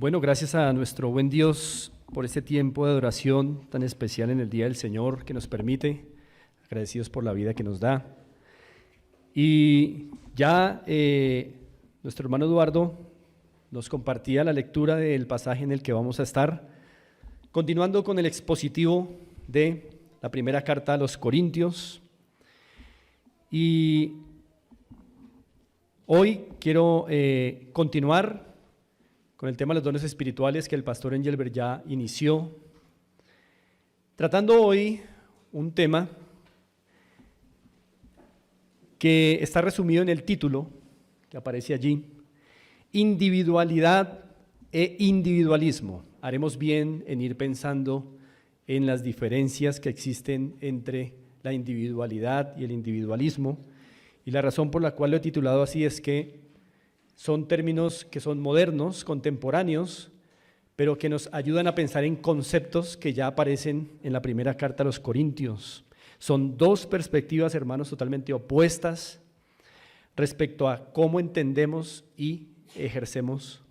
Bueno, gracias a nuestro buen Dios por este tiempo de adoración tan especial en el Día del Señor que nos permite, agradecidos por la vida que nos da. Y ya nuestro hermano Eduardo nos compartía la lectura del pasaje en el que vamos a estar, continuando con el expositivo de la primera carta a los Corintios. Y hoy quiero continuar con el tema de los dones espirituales que el pastor Engelbert ya inició, tratando hoy un tema que está resumido en el título que aparece allí: individualidad e individualismo. Haremos bien en ir pensando en las diferencias que existen entre la individualidad y el individualismo, y la razón por la cual lo he titulado así es que son términos que son modernos, contemporáneos, pero que nos ayudan a pensar en conceptos que ya aparecen en la primera carta a los Corintios. Son dos perspectivas, hermanos, totalmente opuestas respecto a cómo entendemos y ejercemos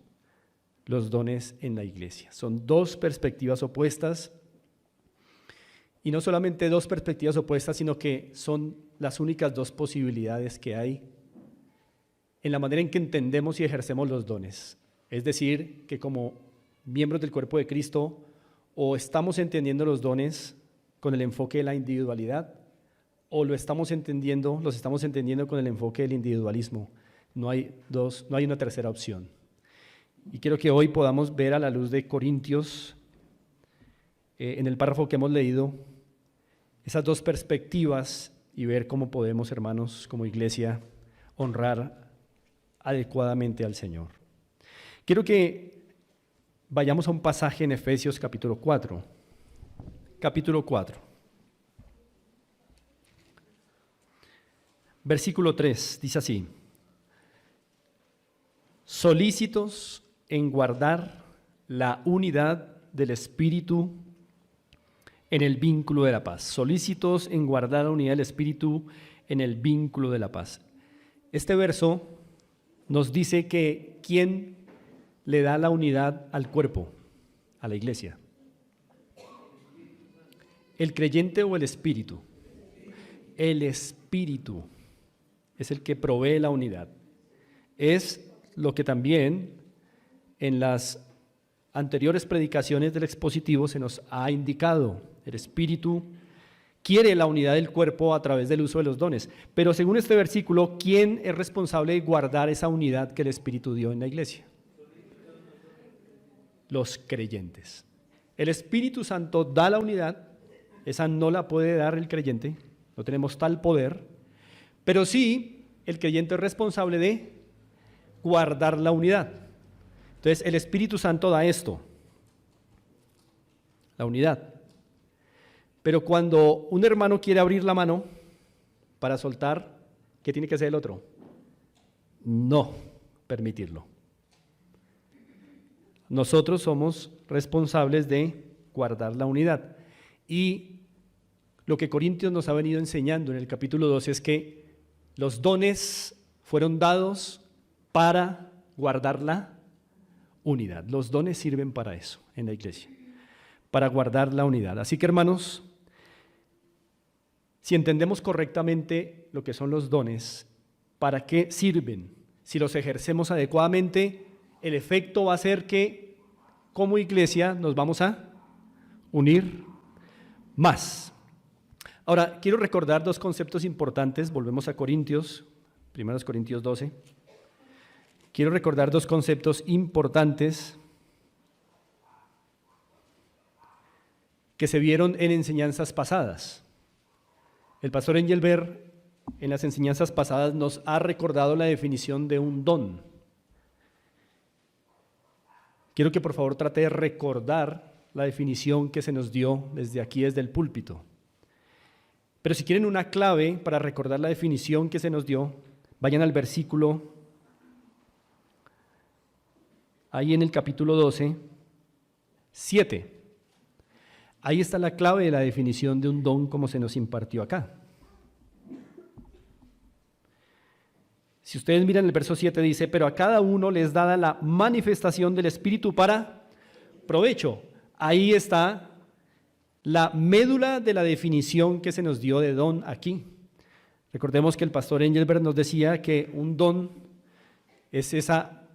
los dones en la iglesia. Son dos perspectivas opuestas, y no solamente dos perspectivas opuestas, sino que son las únicas dos posibilidades que hay en la manera en que entendemos y ejercemos los dones. Es decir, que como miembros del cuerpo de Cristo, o estamos entendiendo los dones con el enfoque de la individualidad, o los estamos entendiendo con el enfoque del individualismo. No hay una tercera opción. Y quiero que hoy podamos ver a la luz de Corintios, en el párrafo que hemos leído, esas dos perspectivas y ver cómo podemos, hermanos, como iglesia, honrar adecuadamente al Señor. Quiero que vayamos a un pasaje en Efesios capítulo 4. Capítulo 4. Versículo 3, dice así: solícitos en guardar la unidad del Espíritu en el vínculo de la paz. Solícitos en guardar la unidad del Espíritu en el vínculo de la paz. Este verso nos dice que ¿quién le da la unidad al cuerpo, a la iglesia? ¿El creyente o el Espíritu? El Espíritu es el que provee la unidad. Es lo que también en las anteriores predicaciones del expositivo se nos ha indicado. El Espíritu quiere la unidad del cuerpo a través del uso de los dones. Pero según este versículo, ¿quién es responsable de guardar esa unidad que el Espíritu dio en la iglesia? Los creyentes. El Espíritu Santo da la unidad, esa no la puede dar el creyente, no tenemos tal poder, pero sí el creyente es responsable de guardar la unidad. Entonces el Espíritu Santo da esto, la unidad. Pero cuando un hermano quiere abrir la mano para soltar, ¿qué tiene que hacer el otro? No permitirlo. Nosotros somos responsables de guardar la unidad. Y lo que Corintios nos ha venido enseñando en el capítulo 12 es que los dones fueron dados para guardar la unidad. Los dones sirven para eso en la iglesia, para guardar la unidad. Así que, hermanos, si entendemos correctamente lo que son los dones, ¿para qué sirven? Si los ejercemos adecuadamente, el efecto va a ser que como iglesia nos vamos a unir más. Ahora, quiero recordar dos conceptos importantes. Volvemos a Corintios, 1 Corintios 12. Quiero recordar dos conceptos importantes que se vieron en enseñanzas pasadas. El pastor Engelbert en las enseñanzas pasadas nos ha recordado la definición de un don. Quiero que por favor trate de recordar la definición que se nos dio desde aquí, desde el púlpito. Pero si quieren una clave para recordar la definición que se nos dio, vayan al versículo, ahí en el capítulo 12, 7. Ahí está la clave de la definición de un don como se nos impartió acá. Si ustedes miran el verso 7 dice, pero a cada uno les dada la manifestación del Espíritu para provecho. Ahí está la médula de la definición que se nos dio de don aquí. Recordemos que el pastor Engelbert nos decía que un don es esa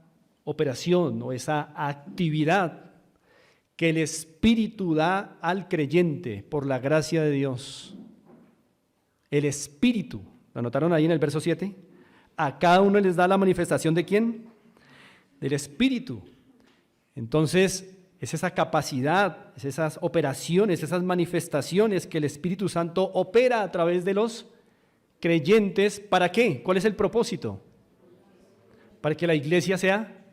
operación o esa actividad que el Espíritu da al creyente por la gracia de Dios. El Espíritu, ¿lo anotaron ahí en el verso 7? A cada uno les da la manifestación ¿de quién? Del Espíritu. Entonces, es esa capacidad, es esas operaciones, esas manifestaciones que el Espíritu Santo opera a través de los creyentes. ¿Para qué? ¿Cuál es el propósito? Para que la iglesia sea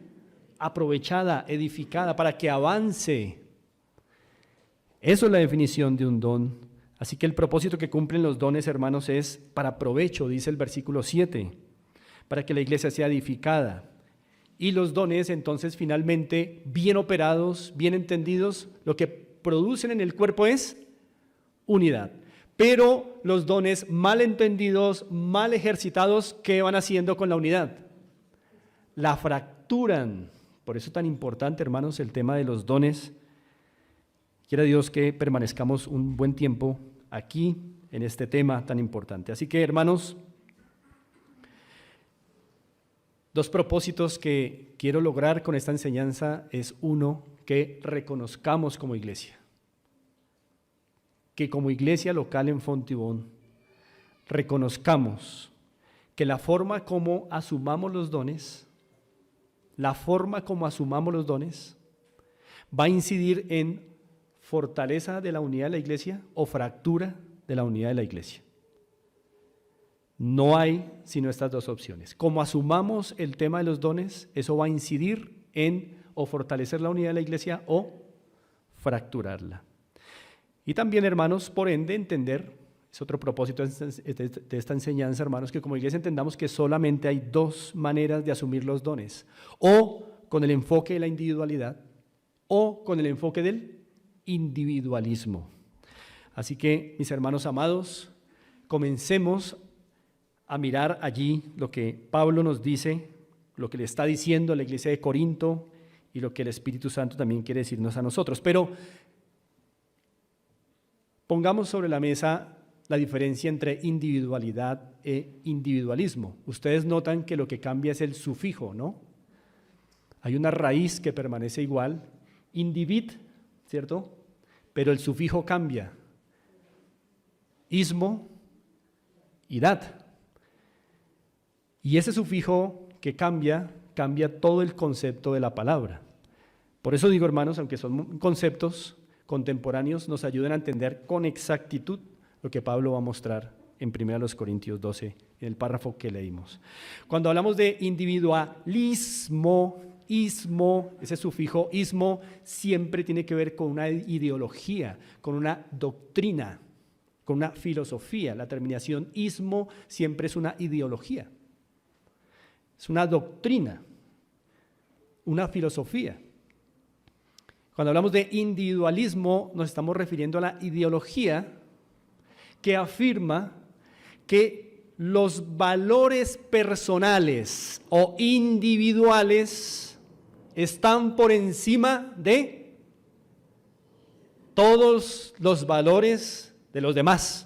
aprovechada, edificada, para que avance. Eso es la definición de un don. Así que el propósito que cumplen los dones, hermanos, es para provecho, dice el versículo 7, para que la iglesia sea edificada. Y los dones, entonces, finalmente, bien operados, bien entendidos, lo que producen en el cuerpo es unidad. Pero los dones mal entendidos, mal ejercitados, ¿qué van haciendo con la unidad? La fracturan. Por eso es tan importante, hermanos, el tema de los dones. Quiera Dios que permanezcamos un buen tiempo aquí en este tema tan importante. Así que, hermanos, dos propósitos que quiero lograr con esta enseñanza es uno, que reconozcamos como iglesia, que como iglesia local en Fontibón reconozcamos que la forma como asumamos los dones, va a incidir en fortaleza de la unidad de la iglesia o fractura de la unidad de la iglesia. No hay sino estas dos opciones. Como asumamos el tema de los dones, eso va a incidir en o fortalecer la unidad de la iglesia o fracturarla. Y también, hermanos, por ende, entender, es otro propósito de esta enseñanza, hermanos, que como iglesia entendamos que solamente hay dos maneras de asumir los dones: o con el enfoque de la individualidad o con el enfoque del individualismo. Así que, mis hermanos amados, comencemos a mirar allí lo que Pablo nos dice, lo que le está diciendo a la iglesia de Corinto y lo que el Espíritu Santo también quiere decirnos a nosotros. Pero pongamos sobre la mesa la diferencia entre individualidad e individualismo. Ustedes notan que lo que cambia es el sufijo, ¿no? Hay una raíz que permanece igual, individ, ¿cierto? Pero el sufijo cambia, ismo y dat. Y ese sufijo que cambia todo el concepto de la palabra. Por eso digo, hermanos, aunque son conceptos contemporáneos, nos ayudan a entender con exactitud lo que Pablo va a mostrar en 1 Corintios 12, en el párrafo que leímos. Cuando hablamos de individualismo, ismo, ese sufijo ismo siempre tiene que ver con una ideología, con una doctrina, con una filosofía. La terminación ismo siempre es una ideología. Es una doctrina, una filosofía. Cuando hablamos de individualismo, nos estamos refiriendo a la ideología que afirma que los valores personales o individuales están por encima de todos los valores de los demás.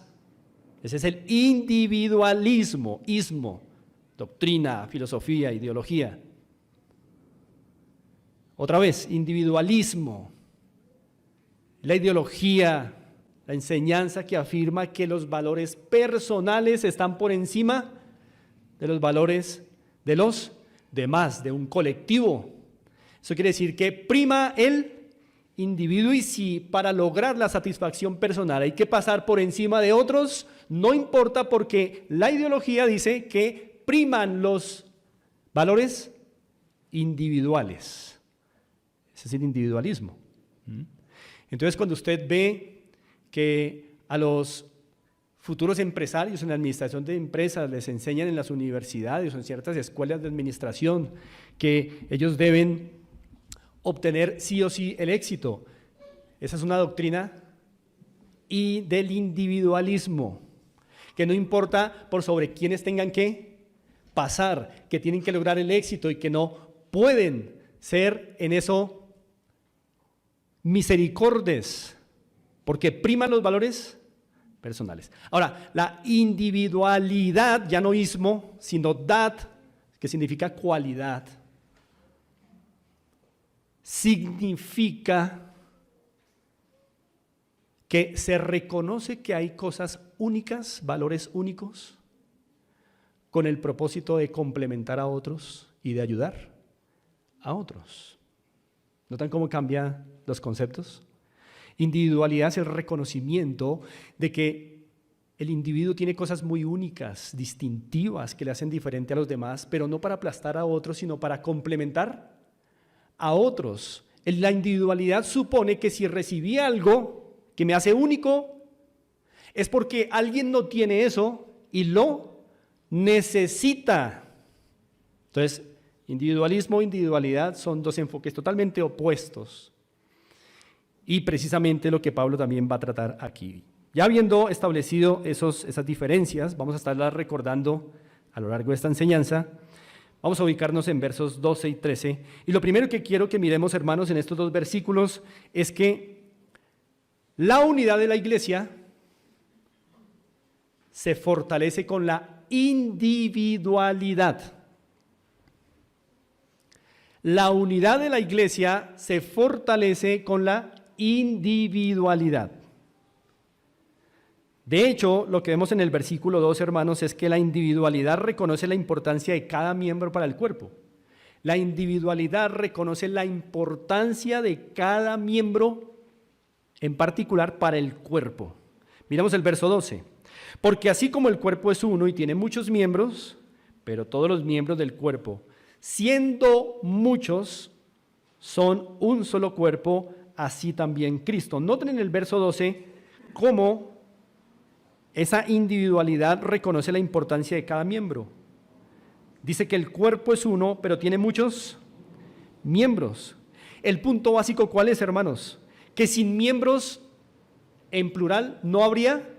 Ese es el individualismo, ismo. Doctrina, filosofía, ideología. Otra vez, individualismo, la ideología, la enseñanza que afirma que los valores personales están por encima de los valores de los demás, de un colectivo. Eso quiere decir que prima el individuo, y si para lograr la satisfacción personal hay que pasar por encima de otros, no importa, porque la ideología dice que priman los valores individuales. Ese es el individualismo. Entonces, cuando usted ve que a los futuros empresarios en la administración de empresas les enseñan en las universidades o en ciertas escuelas de administración que ellos deben obtener sí o sí el éxito, esa es una doctrina y del individualismo, que no importa por sobre quiénes tengan que pasar, que tienen que lograr el éxito y que no pueden ser en eso misericordes, porque priman los valores personales. Ahora, la individualidad, ya no ismo, sino dat, que significa cualidad, significa que se reconoce que hay cosas únicas, valores únicos, con el propósito de complementar a otros y de ayudar a otros. ¿Notan cómo cambian los conceptos? Individualidad es el reconocimiento de que el individuo tiene cosas muy únicas, distintivas, que le hacen diferente a los demás, pero no para aplastar a otros, sino para complementar a otros. La individualidad supone que si recibí algo que me hace único, es porque alguien no tiene eso y lo necesita. Entonces, individualismo e individualidad son dos enfoques totalmente opuestos. Y precisamente lo que Pablo también va a tratar aquí. Ya habiendo establecido esas diferencias, vamos a estarlas recordando a lo largo de esta enseñanza. Vamos a ubicarnos en versos 12 y 13. Y lo primero que quiero que miremos, hermanos, en estos dos versículos es que la unidad de la iglesia se fortalece con la individualidad. La unidad de la iglesia se fortalece con la individualidad. De hecho, lo que vemos en el versículo 2, hermanos, es que la individualidad reconoce la importancia de cada miembro para el cuerpo. La individualidad reconoce la importancia de cada miembro en particular para el cuerpo. Miramos el verso 12. Porque así como el cuerpo es uno y tiene muchos miembros, pero todos los miembros del cuerpo, siendo muchos, son un solo cuerpo, así también Cristo. Noten en el verso 12 cómo esa individualidad reconoce la importancia de cada miembro. Dice que el cuerpo es uno, pero tiene muchos miembros. El punto básico, ¿cuál es, hermanos? Que sin miembros, en plural, no habría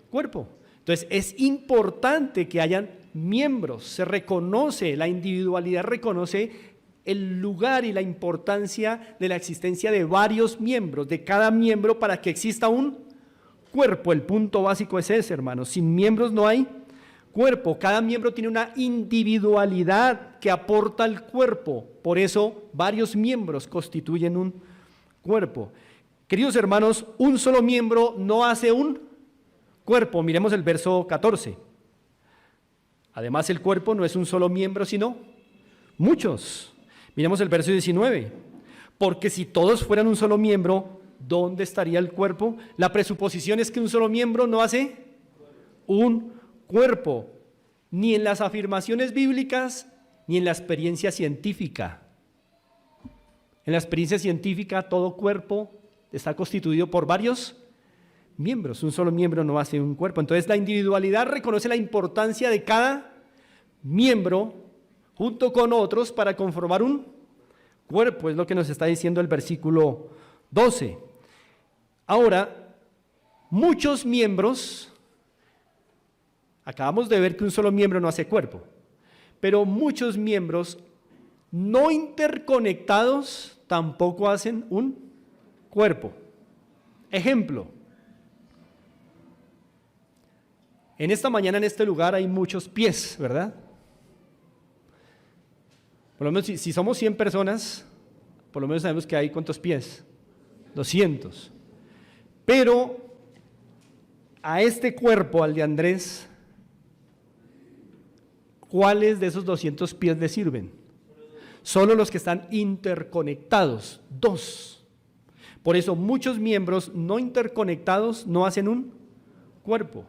cuerpo. Entonces, es importante que hayan miembros. Se reconoce, la individualidad reconoce el lugar y la importancia de la existencia de varios miembros, de cada miembro, para que exista un cuerpo. El punto básico es ese, hermanos. Sin miembros no hay cuerpo. Cada miembro tiene una individualidad que aporta al cuerpo. Por eso, varios miembros constituyen un cuerpo. Queridos hermanos, un solo miembro no hace un cuerpo. Miremos el verso 14. Además, el cuerpo no es un solo miembro, sino muchos. Miremos el verso 19. Porque si todos fueran un solo miembro, ¿dónde estaría el cuerpo? La presuposición es que un solo miembro no hace un cuerpo, ni en las afirmaciones bíblicas, ni en la experiencia científica. En la experiencia científica, todo cuerpo está constituido por varios miembros. Un solo miembro no hace un cuerpo. Entonces, la individualidad reconoce la importancia de cada miembro junto con otros para conformar un cuerpo. Es lo que nos está diciendo el versículo 12. Ahora, muchos miembros, acabamos de ver que un solo miembro no hace cuerpo, pero muchos miembros no interconectados tampoco hacen un cuerpo. Ejemplo, en esta mañana en este lugar hay muchos pies, ¿verdad? Por lo menos si somos 100 personas, por lo menos sabemos que hay ¿cuántos pies? 200. Pero a este cuerpo, al de Andrés, ¿cuáles de esos 200 pies le sirven? Solo los que están interconectados, 2. Por eso muchos miembros no interconectados no hacen un cuerpo.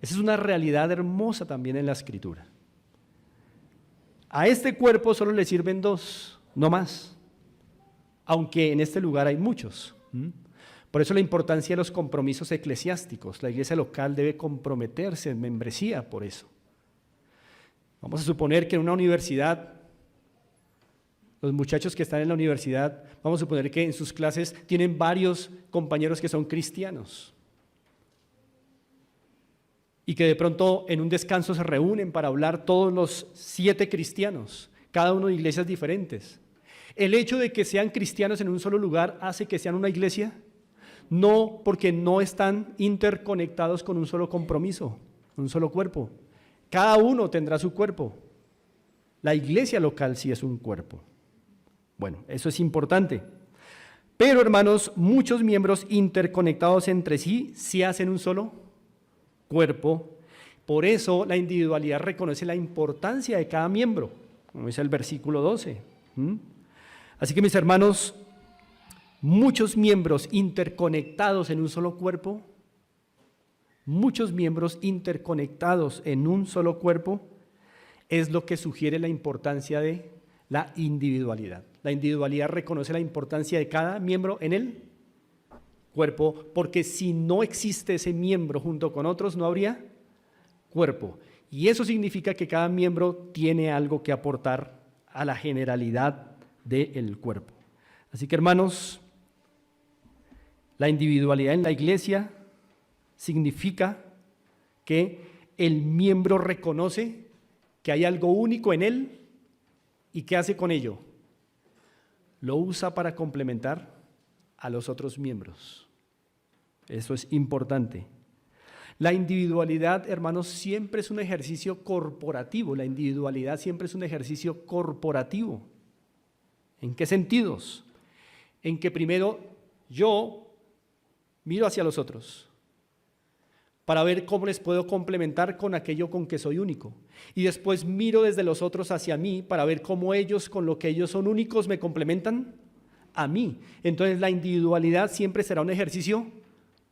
Esa es una realidad hermosa también en la Escritura. A este cuerpo solo le sirven 2, no más, aunque en este lugar hay muchos. Por eso la importancia de los compromisos eclesiásticos. La iglesia local debe comprometerse en membresía por eso. Vamos a suponer que en una universidad, los muchachos que están en la universidad, vamos a suponer que en sus clases tienen varios compañeros que son cristianos. y que de pronto en un descanso se reúnen para hablar todos los 7 cristianos, cada uno de iglesias diferentes. ¿El hecho de que sean cristianos en un solo lugar hace que sean una iglesia? No, porque no están interconectados con un solo compromiso, un solo cuerpo. Cada uno tendrá su cuerpo. La iglesia local sí es un cuerpo. Bueno, eso es importante. Pero, hermanos, muchos miembros interconectados entre sí hacen un solo cuerpo. Por eso la individualidad reconoce la importancia de cada miembro, como dice el versículo 12. Así que, mis hermanos, muchos miembros interconectados en un solo cuerpo, muchos miembros interconectados en un solo cuerpo, es lo que sugiere la importancia de la individualidad. La individualidad reconoce la importancia de cada miembro en el cuerpo, porque si no existe ese miembro junto con otros, no habría cuerpo. Y eso significa que cada miembro tiene algo que aportar a la generalidad del cuerpo. Así que, hermanos, la individualidad en la iglesia significa que el miembro reconoce que hay algo único en él y ¿qué hace con ello? Lo usa para complementar a los otros miembros. Eso es importante. La individualidad, hermanos, siempre es un ejercicio corporativo. La individualidad siempre es un ejercicio corporativo. ¿En qué sentidos? En que primero yo miro hacia los otros para ver cómo les puedo complementar con aquello con que soy único. Y después miro desde los otros hacia mí para ver cómo ellos, con lo que ellos son únicos, me complementan a mí. Entonces la individualidad siempre será un ejercicio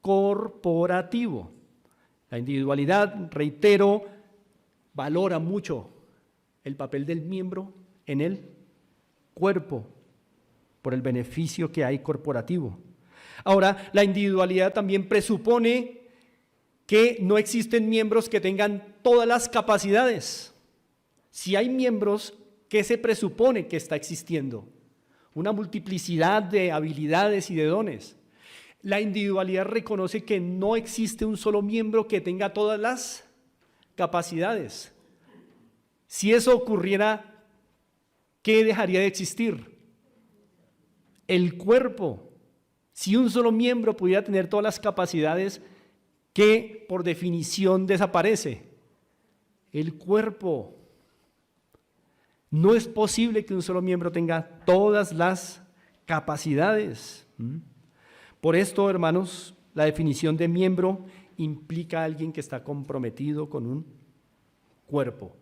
corporativo. La individualidad, reitero, valora mucho el papel del miembro en el cuerpo por el beneficio que hay corporativo. Ahora, la individualidad también presupone que no existen miembros que tengan todas las capacidades. Si hay miembros, ¿qué se presupone que está existiendo? Una multiplicidad de habilidades y de dones. La individualidad reconoce que no existe un solo miembro que tenga todas las capacidades. Si eso ocurriera, ¿qué dejaría de existir? El cuerpo. Si un solo miembro pudiera tener todas las capacidades, ¿qué por definición desaparece? El cuerpo. No es posible que un solo miembro tenga todas las capacidades. Por esto, hermanos, la definición de miembro implica a alguien que está comprometido con un cuerpo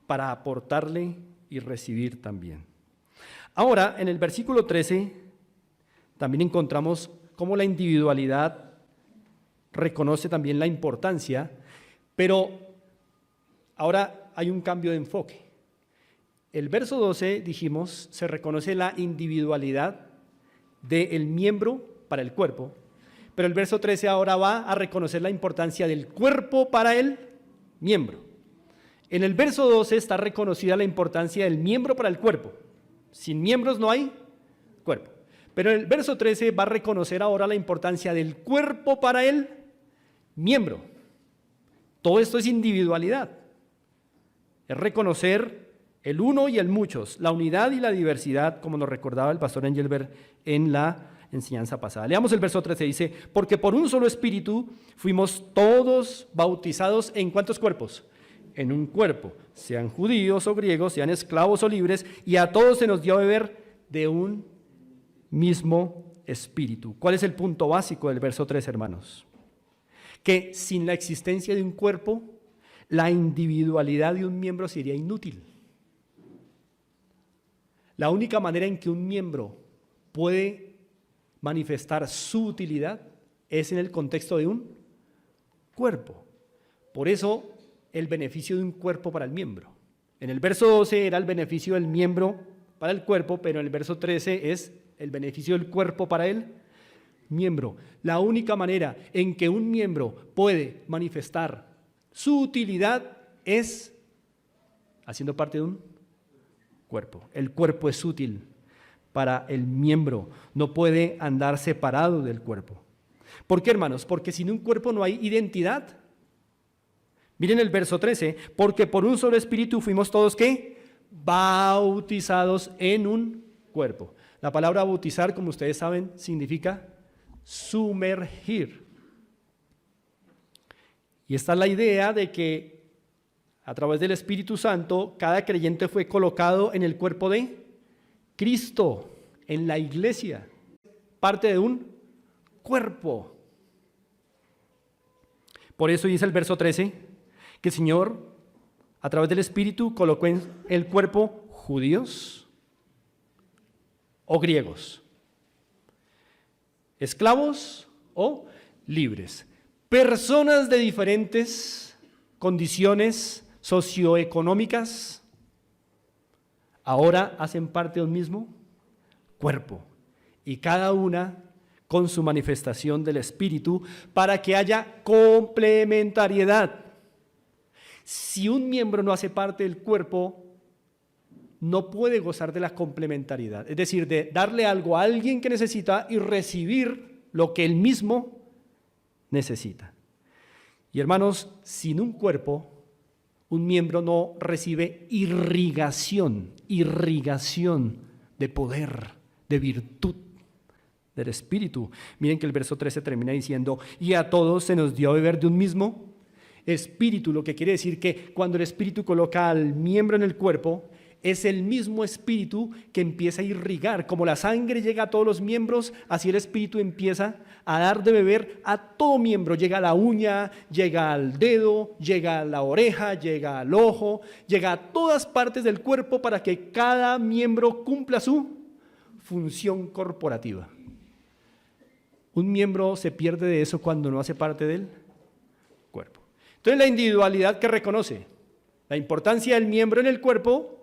para aportarle y recibir también. Ahora, en el versículo 13, también encontramos cómo la individualidad reconoce también la importancia, pero ahora hay un cambio de enfoque. El verso 12, dijimos, se reconoce la individualidad del miembro para el cuerpo, pero el verso 13 ahora va a reconocer la importancia del cuerpo para el miembro. En el verso 12 está reconocida la importancia del miembro para el cuerpo. Sin miembros no hay cuerpo. Pero el verso 13 va a reconocer ahora la importancia del cuerpo para el miembro. Todo esto es individualidad. Es reconocer el uno y el muchos, la unidad y la diversidad, como nos recordaba el pastor Engelbert en la enseñanza pasada. Leamos el verso 13, dice, porque por un solo espíritu fuimos todos bautizados ¿en cuántos cuerpos? En un cuerpo, sean judíos o griegos, sean esclavos o libres, y a todos se nos dio a beber de un mismo espíritu. ¿Cuál es el punto básico del verso 3, hermanos? Que sin la existencia de un cuerpo, la individualidad de un miembro sería inútil. La única manera en que un miembro puede manifestar su utilidad es en el contexto de un cuerpo. Por eso, el beneficio de un cuerpo para el miembro. En el verso 12 era el beneficio del miembro para el cuerpo, pero en el verso 13 es el beneficio del cuerpo para el miembro. La única manera en que un miembro puede manifestar su utilidad es haciendo parte de un cuerpo. El cuerpo es útil para el miembro, no puede andar separado del cuerpo. ¿Por qué, hermanos? Porque sin un cuerpo no hay identidad. Miren el verso 13, porque por un solo espíritu fuimos todos, ¿qué? Bautizados en un cuerpo. La palabra bautizar, como ustedes saben, significa sumergir. Y esta es la idea de que a través del Espíritu Santo, cada creyente fue colocado en el cuerpo de Cristo, en la iglesia, parte de un cuerpo. Por eso dice el verso 13, que el Señor, a través del Espíritu, colocó en el cuerpo judíos o griegos, esclavos o libres, personas de diferentes condiciones socioeconómicas, ahora hacen parte de un mismo cuerpo, y cada una con su manifestación del Espíritu, para que haya complementariedad. Si un miembro no hace parte del cuerpo, no puede gozar de la complementariedad, es decir, de darle algo a alguien que necesita y recibir lo que él mismo necesita. Y hermanos, sin un cuerpo, un miembro no recibe irrigación de poder, de virtud del Espíritu. Miren que el verso 13 termina diciendo, y a todos se nos dio a beber de un mismo Espíritu, lo que quiere decir que cuando el Espíritu coloca al miembro en el cuerpo, es el mismo Espíritu que empieza a irrigar. Como la sangre llega a todos los miembros, así el Espíritu empieza a dar de beber a todo miembro. Llega a la uña, llega al dedo, llega a la oreja, llega al ojo, llega a todas partes del cuerpo para que cada miembro cumpla su función corporativa. Un miembro se pierde de eso cuando no hace parte del cuerpo. Entonces la individualidad que reconoce la importancia del miembro en el cuerpo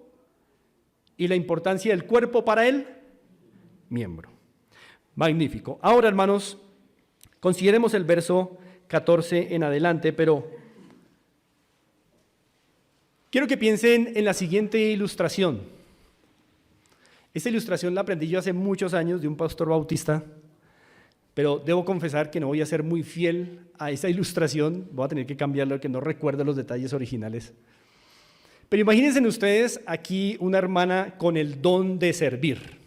y la importancia del cuerpo para el miembro. Magnífico. Ahora, hermanos, consideremos el verso 14 en adelante, pero quiero que piensen en la siguiente ilustración. Esta ilustración la aprendí yo hace muchos años de un pastor bautista, pero debo confesar que no voy a ser muy fiel a esa ilustración, voy a tener que cambiarlo porque no recuerdo los detalles originales. Pero imagínense ustedes aquí una hermana con el don de servir,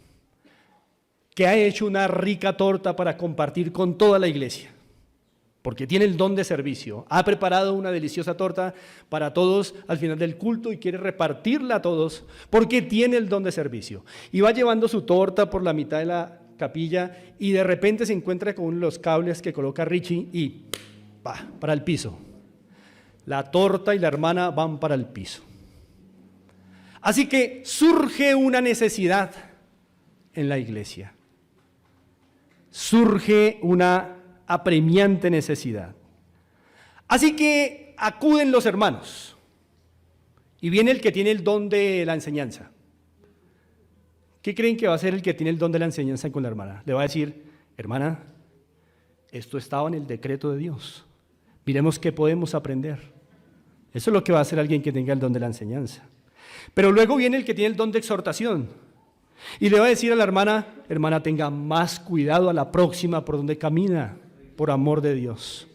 que ha hecho una rica torta para compartir con toda la iglesia, porque tiene el don de servicio, ha preparado una deliciosa torta para todos al final del culto y quiere repartirla a todos, porque tiene el don de servicio. Y va llevando su torta por la mitad de la capilla y de repente se encuentra con uno de los cables que coloca Richie y ¡pah!, para el piso. La torta y la hermana van para el piso. Así que surge una necesidad en la iglesia. Surge una apremiante necesidad. Así que acuden los hermanos y viene el que tiene el don de la enseñanza. ¿Qué creen que va a hacer el que tiene el don de la enseñanza con la hermana? Le va a decir, hermana, esto estaba en el decreto de Dios. Miremos qué podemos aprender. Eso es lo que va a hacer alguien que tenga el don de la enseñanza. Pero luego viene el que tiene el don de exhortación y le va a decir a la hermana, hermana, tenga más cuidado a la próxima por donde camina, por amor de Dios.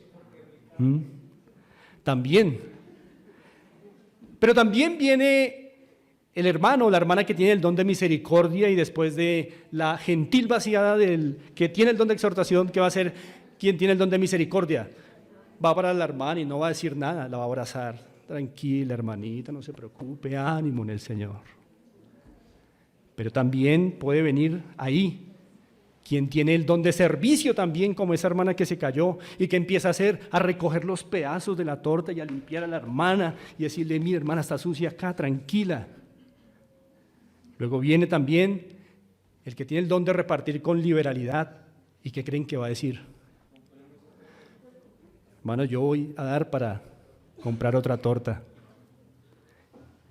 También. Pero también viene el hermano o la hermana que tiene el don de misericordia y después de la gentil vaciada del que tiene el don de exhortación, ¿qué va a hacer quien tiene el don de misericordia? Va para la hermana y no va a decir nada, la va a abrazar. Tranquila, hermanita, no se preocupe, ánimo en el Señor. Pero también puede venir ahí quien tiene el don de servicio también, como esa hermana que se cayó y que empieza a hacer, a recoger los pedazos de la torta y a limpiar a la hermana y decirle, mira hermana, está sucia acá, tranquila. Luego viene también el que tiene el don de repartir con liberalidad. ¿Y qué creen que va a decir? Hermano, yo voy a dar para comprar otra torta.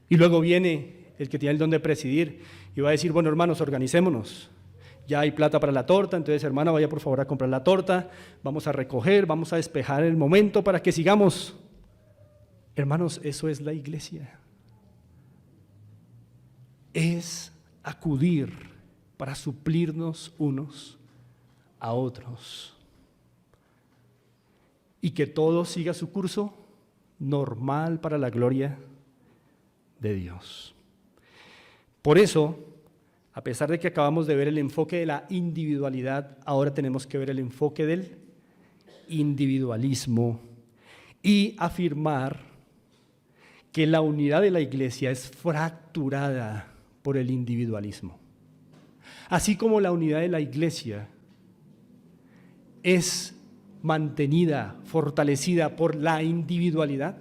Y luego viene el que tiene el don de presidir y va a decir, bueno hermanos, organicémonos, ya hay plata para la torta, entonces hermana, vaya por favor a comprar la torta, vamos a recoger, vamos a despejar el momento para que sigamos. Hermanos, eso es la iglesia. Es acudir para suplirnos unos a otros y que todo siga su curso normal para la gloria de Dios. Por eso, a pesar de que acabamos de ver el enfoque de la individualidad, ahora tenemos que ver el enfoque del individualismo y afirmar que la unidad de la iglesia es fracturada por el individualismo. Así como la unidad de la iglesia es mantenida, fortalecida por la individualidad,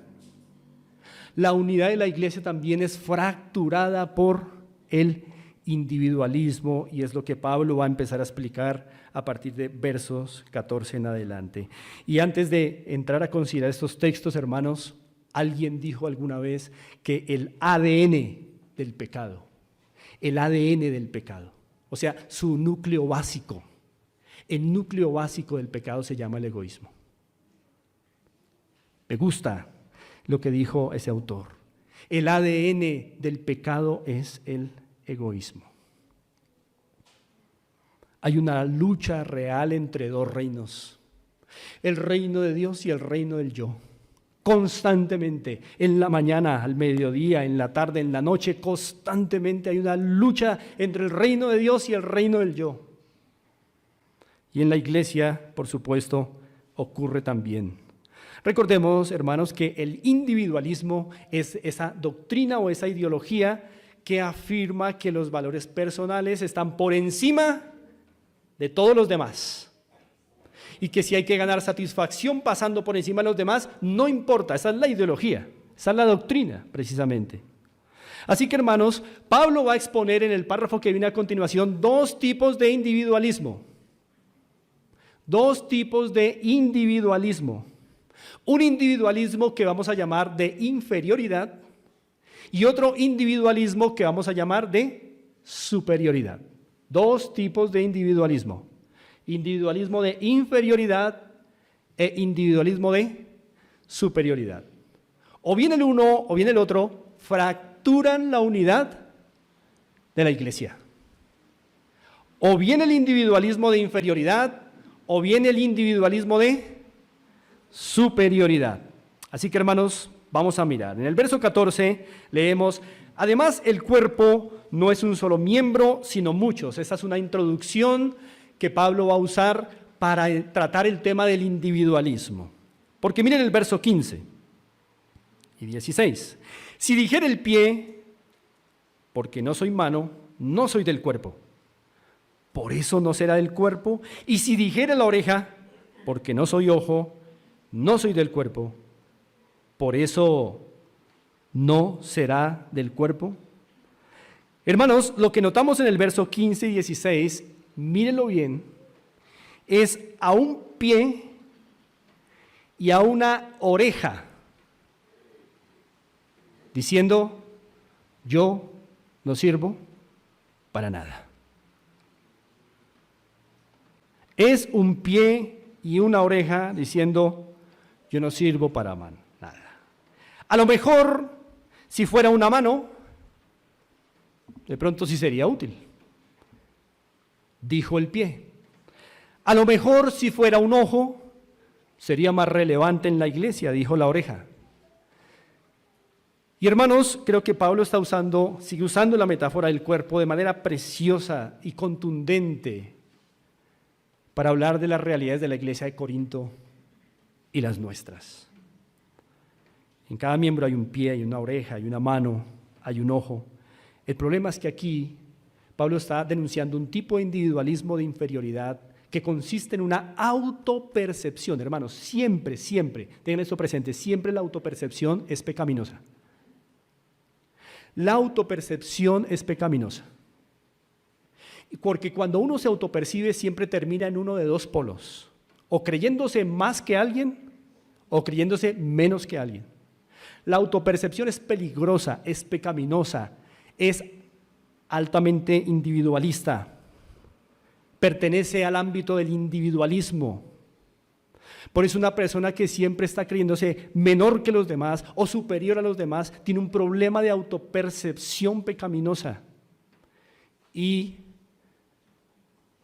la unidad de la iglesia también es fracturada por el individualismo, y es lo que Pablo va a empezar a explicar a partir de versos 14 en adelante. Y antes de entrar a considerar estos textos, hermanos, alguien dijo alguna vez que el ADN del pecado, o sea, su núcleo básico, el núcleo básico del pecado se llama el egoísmo. Me gusta lo que dijo ese autor. El ADN del pecado es el egoísmo. Hay una lucha real entre dos reinos, el reino de Dios y el reino del yo. Constantemente, en la mañana, al mediodía, en la tarde, en la noche, constantemente hay una lucha entre el reino de Dios y el reino del yo. Y en la iglesia, por supuesto, ocurre también. Recordemos, hermanos, que el individualismo es esa doctrina o esa ideología que afirma que los valores personales están por encima de todos los demás. Y que si hay que ganar satisfacción pasando por encima de los demás, no importa, esa es la ideología, esa es la doctrina precisamente. Así que, hermanos, Pablo va a exponer en el párrafo que viene a continuación dos tipos de individualismo. Dos tipos de individualismo. Un individualismo que vamos a llamar de inferioridad y otro individualismo que vamos a llamar de superioridad. Dos tipos de individualismo. Individualismo de inferioridad e individualismo de superioridad. O bien el uno o bien el otro fracturan la unidad de la iglesia. O bien el individualismo de inferioridad o bien el individualismo de superioridad. Así que, hermanos, vamos a mirar. En el verso 14 leemos: además, el cuerpo no es un solo miembro, sino muchos. Esta es una introducción que Pablo va a usar para tratar el tema del individualismo. Porque miren el verso 15 y 16. Si dijera el pie, porque no soy mano, no soy del cuerpo, por eso no será del cuerpo. Y si dijera la oreja, porque no soy ojo, no soy del cuerpo, por eso no será del cuerpo. Hermanos, lo que notamos en el verso 15 y 16, mírenlo bien, es a un pie y a una oreja, diciendo: yo no sirvo para nada. Es un pie y una oreja diciendo: yo no sirvo para nada. A lo mejor, si fuera una mano, de pronto sí sería útil, dijo el pie. A lo mejor, si fuera un ojo, sería más relevante en la iglesia, dijo la oreja. Y, hermanos, creo que Pablo sigue usando la metáfora del cuerpo de manera preciosa y contundente para hablar de las realidades de la iglesia de Corinto y las nuestras. En cada miembro hay un pie, hay una oreja, hay una mano, hay un ojo. El problema es que aquí Pablo está denunciando un tipo de individualismo de inferioridad que consiste en una autopercepción. Hermanos, siempre, tengan esto presente, siempre la autopercepción es pecaminosa. La autopercepción es pecaminosa. Porque cuando uno se autopercibe siempre termina en uno de dos polos, o creyéndose más que alguien o creyéndose menos que alguien. La autopercepción es peligrosa, es pecaminosa, es altamente individualista, pertenece al ámbito del individualismo. Por eso una persona que siempre está creyéndose menor que los demás o superior a los demás tiene un problema de autopercepción pecaminosa. Y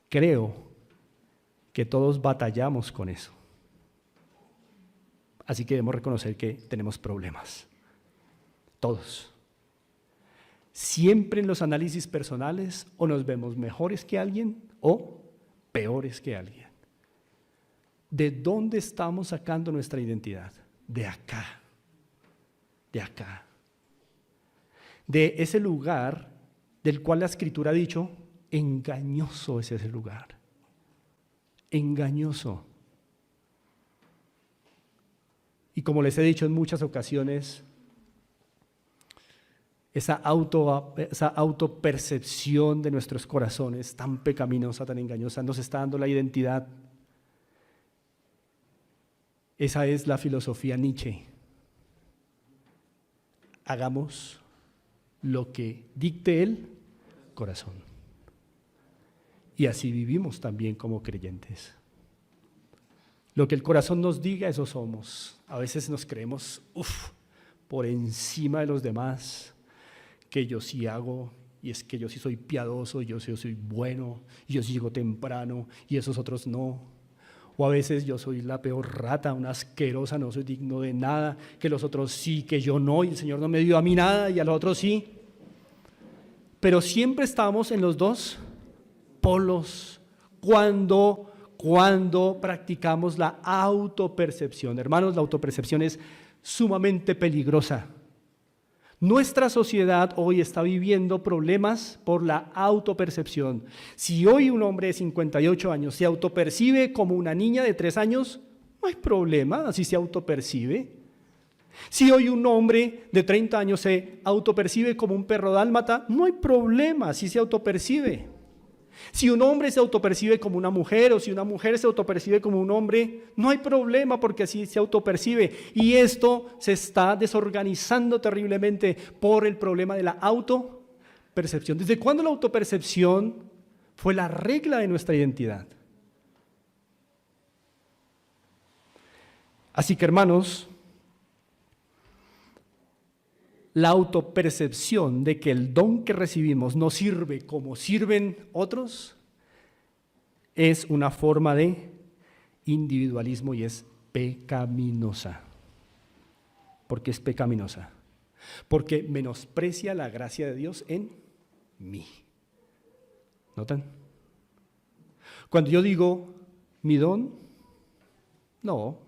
creo que todos batallamos con eso. Así que debemos reconocer que tenemos problemas. Todos. Siempre en los análisis personales o nos vemos mejores que alguien o peores que alguien. ¿De dónde estamos sacando nuestra identidad? De acá. De acá. De ese lugar del cual la Escritura ha dicho, engañoso es ese lugar. Engañoso. Y como les he dicho en muchas ocasiones, esa autopercepción de nuestros corazones tan pecaminosa, tan engañosa, nos está dando la identidad. Esa es la filosofía Nietzsche. Hagamos lo que dicte el corazón. Y así vivimos también como creyentes. Lo que el corazón nos diga, eso somos. A veces nos creemos, por encima de los demás, que yo sí hago, y es que yo sí soy piadoso, yo sí soy bueno, y yo sí llego temprano, y esos otros no. O a veces yo soy la peor rata, una asquerosa, no soy digno de nada, que los otros sí, que yo no, y el Señor no me dio a mí nada, y a los otros sí. Pero siempre estamos en los dos polos cuando practicamos la autopercepción. Hermanos, la autopercepción es sumamente peligrosa. Nuestra sociedad hoy está viviendo problemas por la autopercepción. Si hoy un hombre de 58 años se autopercibe como una niña de 3 años, no hay problema, así se autopercibe. Si hoy un hombre de 30 años se autopercibe como un perro dálmata, no hay problema, así se autopercibe. Si un hombre se autopercibe como una mujer o si una mujer se autopercibe como un hombre, no hay problema porque así se autopercibe. Y esto se está desorganizando terriblemente por el problema de la autopercepción. ¿Desde cuándo la autopercepción fue la regla de nuestra identidad? Así que, hermanos, la autopercepción de que el don que recibimos no sirve como sirven otros es una forma de individualismo y es pecaminosa. ¿Por qué es pecaminosa? Porque menosprecia la gracia de Dios en mí. ¿Notan? Cuando yo digo mi don, no,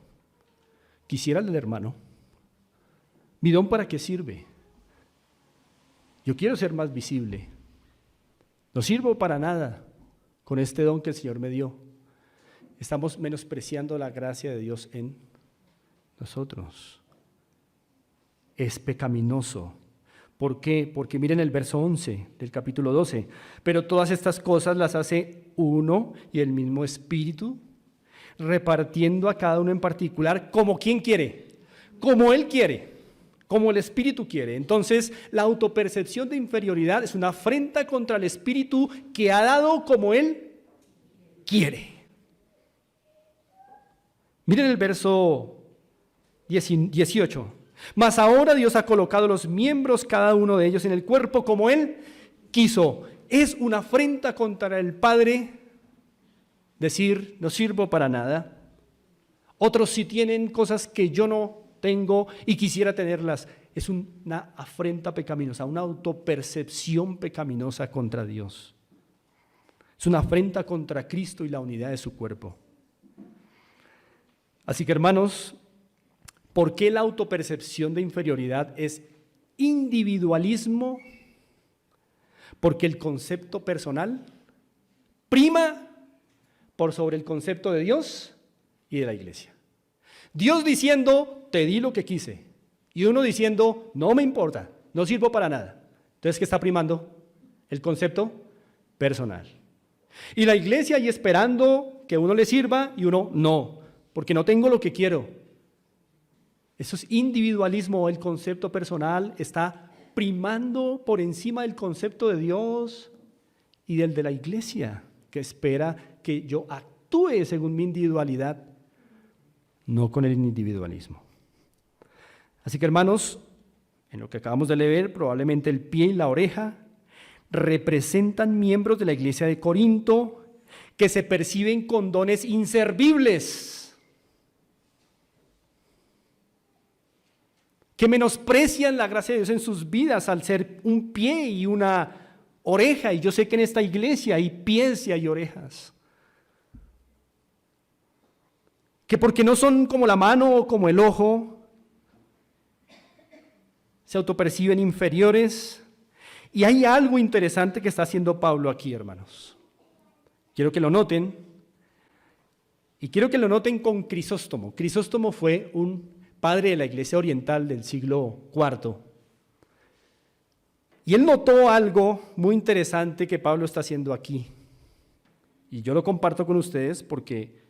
quisiera el del hermano. ¿Mi don para qué sirve? Yo quiero ser más visible. No sirvo para nada con este don que el Señor me dio. Estamos menospreciando la gracia de Dios en nosotros. Es pecaminoso. ¿Por qué? Porque miren el verso 11 del capítulo 12. Pero todas estas cosas las hace uno y el mismo Espíritu, repartiendo a cada uno en particular como quien quiere, como Él quiere. Como el Espíritu quiere. Entonces, la autopercepción de inferioridad es una afrenta contra el Espíritu que ha dado como Él quiere. Miren el verso 18. Mas ahora Dios ha colocado los miembros, cada uno de ellos, en el cuerpo como Él quiso. Es una afrenta contra el Padre decir, no sirvo para nada. Otros sí tienen cosas que yo no tengo y quisiera tenerlas. Es una afrenta pecaminosa, una autopercepción pecaminosa contra Dios. Es una afrenta contra Cristo y la unidad de su cuerpo. Así que, hermanos, ¿por qué la autopercepción de inferioridad es individualismo? Porque el concepto personal prima por sobre el concepto de Dios y de la iglesia. Dios diciendo, te di lo que quise. Y uno diciendo, no me importa, no sirvo para nada. Entonces, ¿qué está primando? El concepto personal. Y la iglesia ahí esperando que uno le sirva y uno no, porque no tengo lo que quiero. Eso es individualismo. El concepto personal está primando por encima del concepto de Dios y del de la iglesia, que espera que yo actúe según mi individualidad, no con el individualismo. Así que, hermanos, en lo que acabamos de leer, probablemente el pie y la oreja representan miembros de la iglesia de Corinto que se perciben con dones inservibles. que menosprecian la gracia de Dios en sus vidas al ser un pie y una oreja. Y yo sé que en esta iglesia hay pies y hay orejas. Que porque no son como la mano o como el ojo, se autoperciben inferiores. Y hay algo interesante que está haciendo Pablo aquí, hermanos. Quiero que lo noten. Y quiero que lo noten con Crisóstomo. Crisóstomo fue un padre de la iglesia oriental del siglo IV. Y él notó algo muy interesante que Pablo está haciendo aquí. Y yo lo comparto con ustedes porque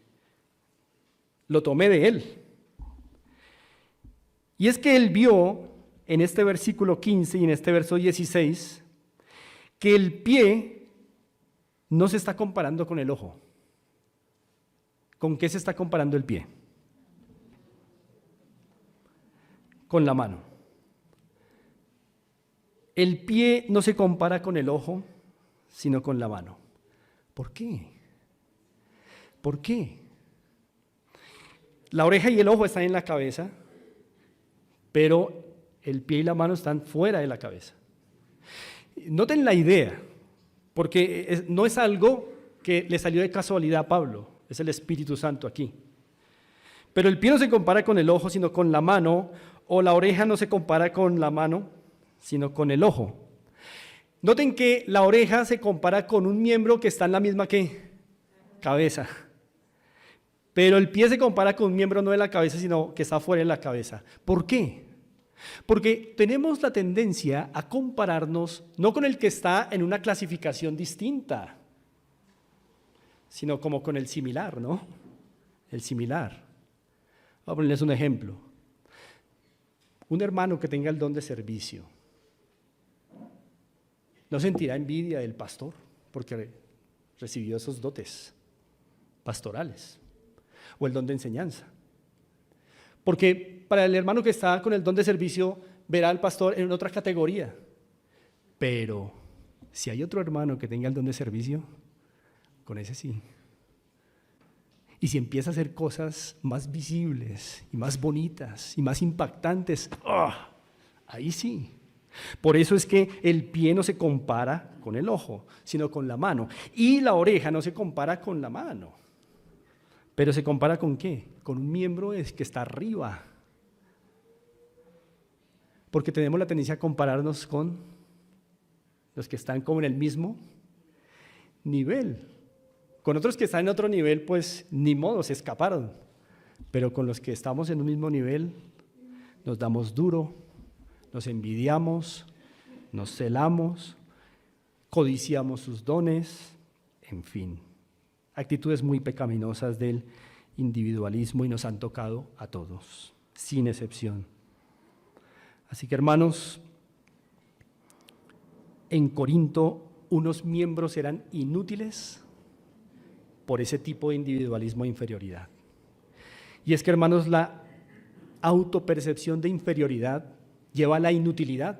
lo tomé de él. Y es que él vio en este versículo 15 y en este verso 16 que el pie no se está comparando con el ojo. ¿Con qué se está comparando el pie? Con la mano. El pie no se compara con el ojo, sino con la mano. ¿Por qué? ¿Por qué? La oreja y el ojo están en la cabeza, pero el pie y la mano están fuera de la cabeza. Noten la idea, porque no es algo que le salió de casualidad a Pablo, es el Espíritu Santo aquí. Pero el pie no se compara con el ojo, sino con la mano, o la oreja no se compara con la mano, sino con el ojo. Noten que la oreja se compara con un miembro que está en la misma cabeza. Pero el pie se compara con un miembro no de la cabeza, sino que está fuera de la cabeza. ¿Por qué? Porque tenemos la tendencia a compararnos no con el que está en una clasificación distinta, sino como con el similar, ¿no? El similar. Voy a ponerles un ejemplo. Un hermano que tenga el don de servicio no sentirá envidia del pastor porque recibió esos dotes pastorales o el don de enseñanza. Porque para el hermano que está con el don de servicio verá al pastor en otra categoría. Pero si hay otro hermano que tenga el don de servicio, con ese sí. Y si empieza a hacer cosas más visibles y más bonitas y más impactantes, ahí sí. Por eso es que el pie no se compara con el ojo, sino con la mano. Y la oreja no se compara con la mano. Pero se compara ¿con qué? Con un miembro que está arriba. Porque tenemos la tendencia a compararnos con los que están como en el mismo nivel. Con otros que están en otro nivel, pues ni modo, se escaparon. Pero con los que estamos en un mismo nivel, nos damos duro, nos envidiamos, nos celamos, codiciamos sus dones, en fin. Actitudes muy pecaminosas del individualismo y nos han tocado a todos, sin excepción. Así que, hermanos, en Corinto unos miembros eran inútiles por ese tipo de individualismo e inferioridad. Y es que, hermanos, la autopercepción de inferioridad lleva a la inutilidad.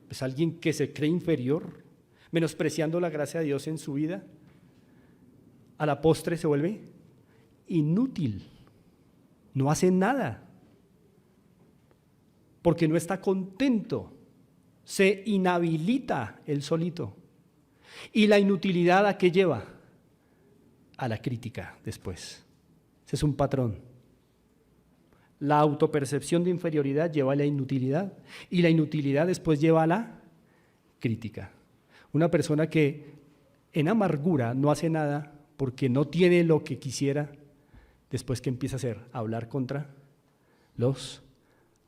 Es alguien que se cree inferior, menospreciando la gracia de Dios en su vida, a la postre se vuelve inútil, no hace nada, porque no está contento, se inhabilita él solito. ¿Y la inutilidad a qué lleva? A la crítica después. Ese es un patrón. La autopercepción de inferioridad lleva a la inutilidad y la inutilidad después lleva a la crítica. Una persona que en amargura no hace nada porque no tiene lo que quisiera, después que empieza a hacer, a hablar contra los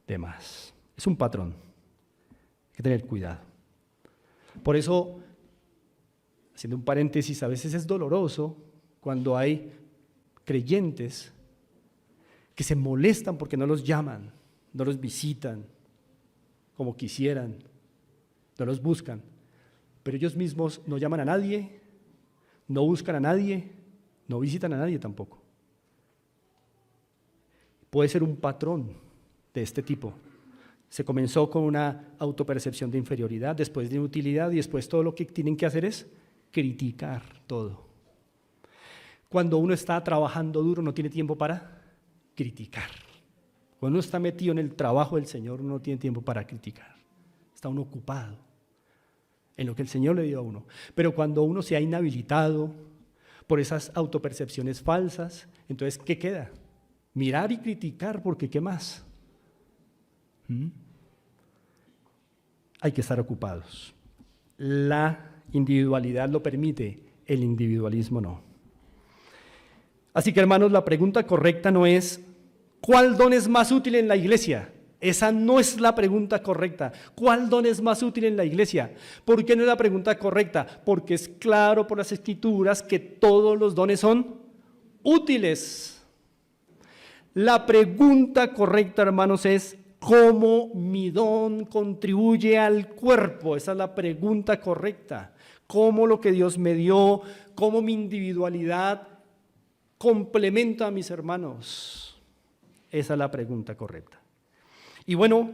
demás. Es un patrón. Hay que tener cuidado. Por eso, haciendo un paréntesis, a veces es doloroso cuando hay creyentes que se molestan porque no los llaman, no los visitan como quisieran, no los buscan, pero ellos mismos no llaman a nadie, no buscan a nadie, no visitan a nadie tampoco. Puede ser un patrón de este tipo. Se comenzó con una autopercepción de inferioridad, después de inutilidad y después todo lo que tienen que hacer es criticar todo. Cuando uno está trabajando duro no tiene tiempo para criticar. Cuando uno está metido en el trabajo del Señor, uno no tiene tiempo para criticar. Está uno ocupado en lo que el Señor le dio a uno. Pero cuando uno se ha inhabilitado por esas autopercepciones falsas, entonces, ¿qué queda? Mirar y criticar, porque ¿qué más? Hay que estar ocupados. La individualidad lo permite, el individualismo no. Así que, hermanos, la pregunta correcta no es ¿cuál don es más útil en la iglesia? Esa no es la pregunta correcta. ¿Cuál don es más útil en la iglesia? ¿Por qué no es la pregunta correcta? Porque es claro por las Escrituras que todos los dones son útiles. La pregunta correcta, hermanos, es ¿cómo mi don contribuye al cuerpo? Esa es la pregunta correcta. ¿Cómo lo que Dios me dio, cómo mi individualidad complementa a mis hermanos? Esa es la pregunta correcta. Y bueno,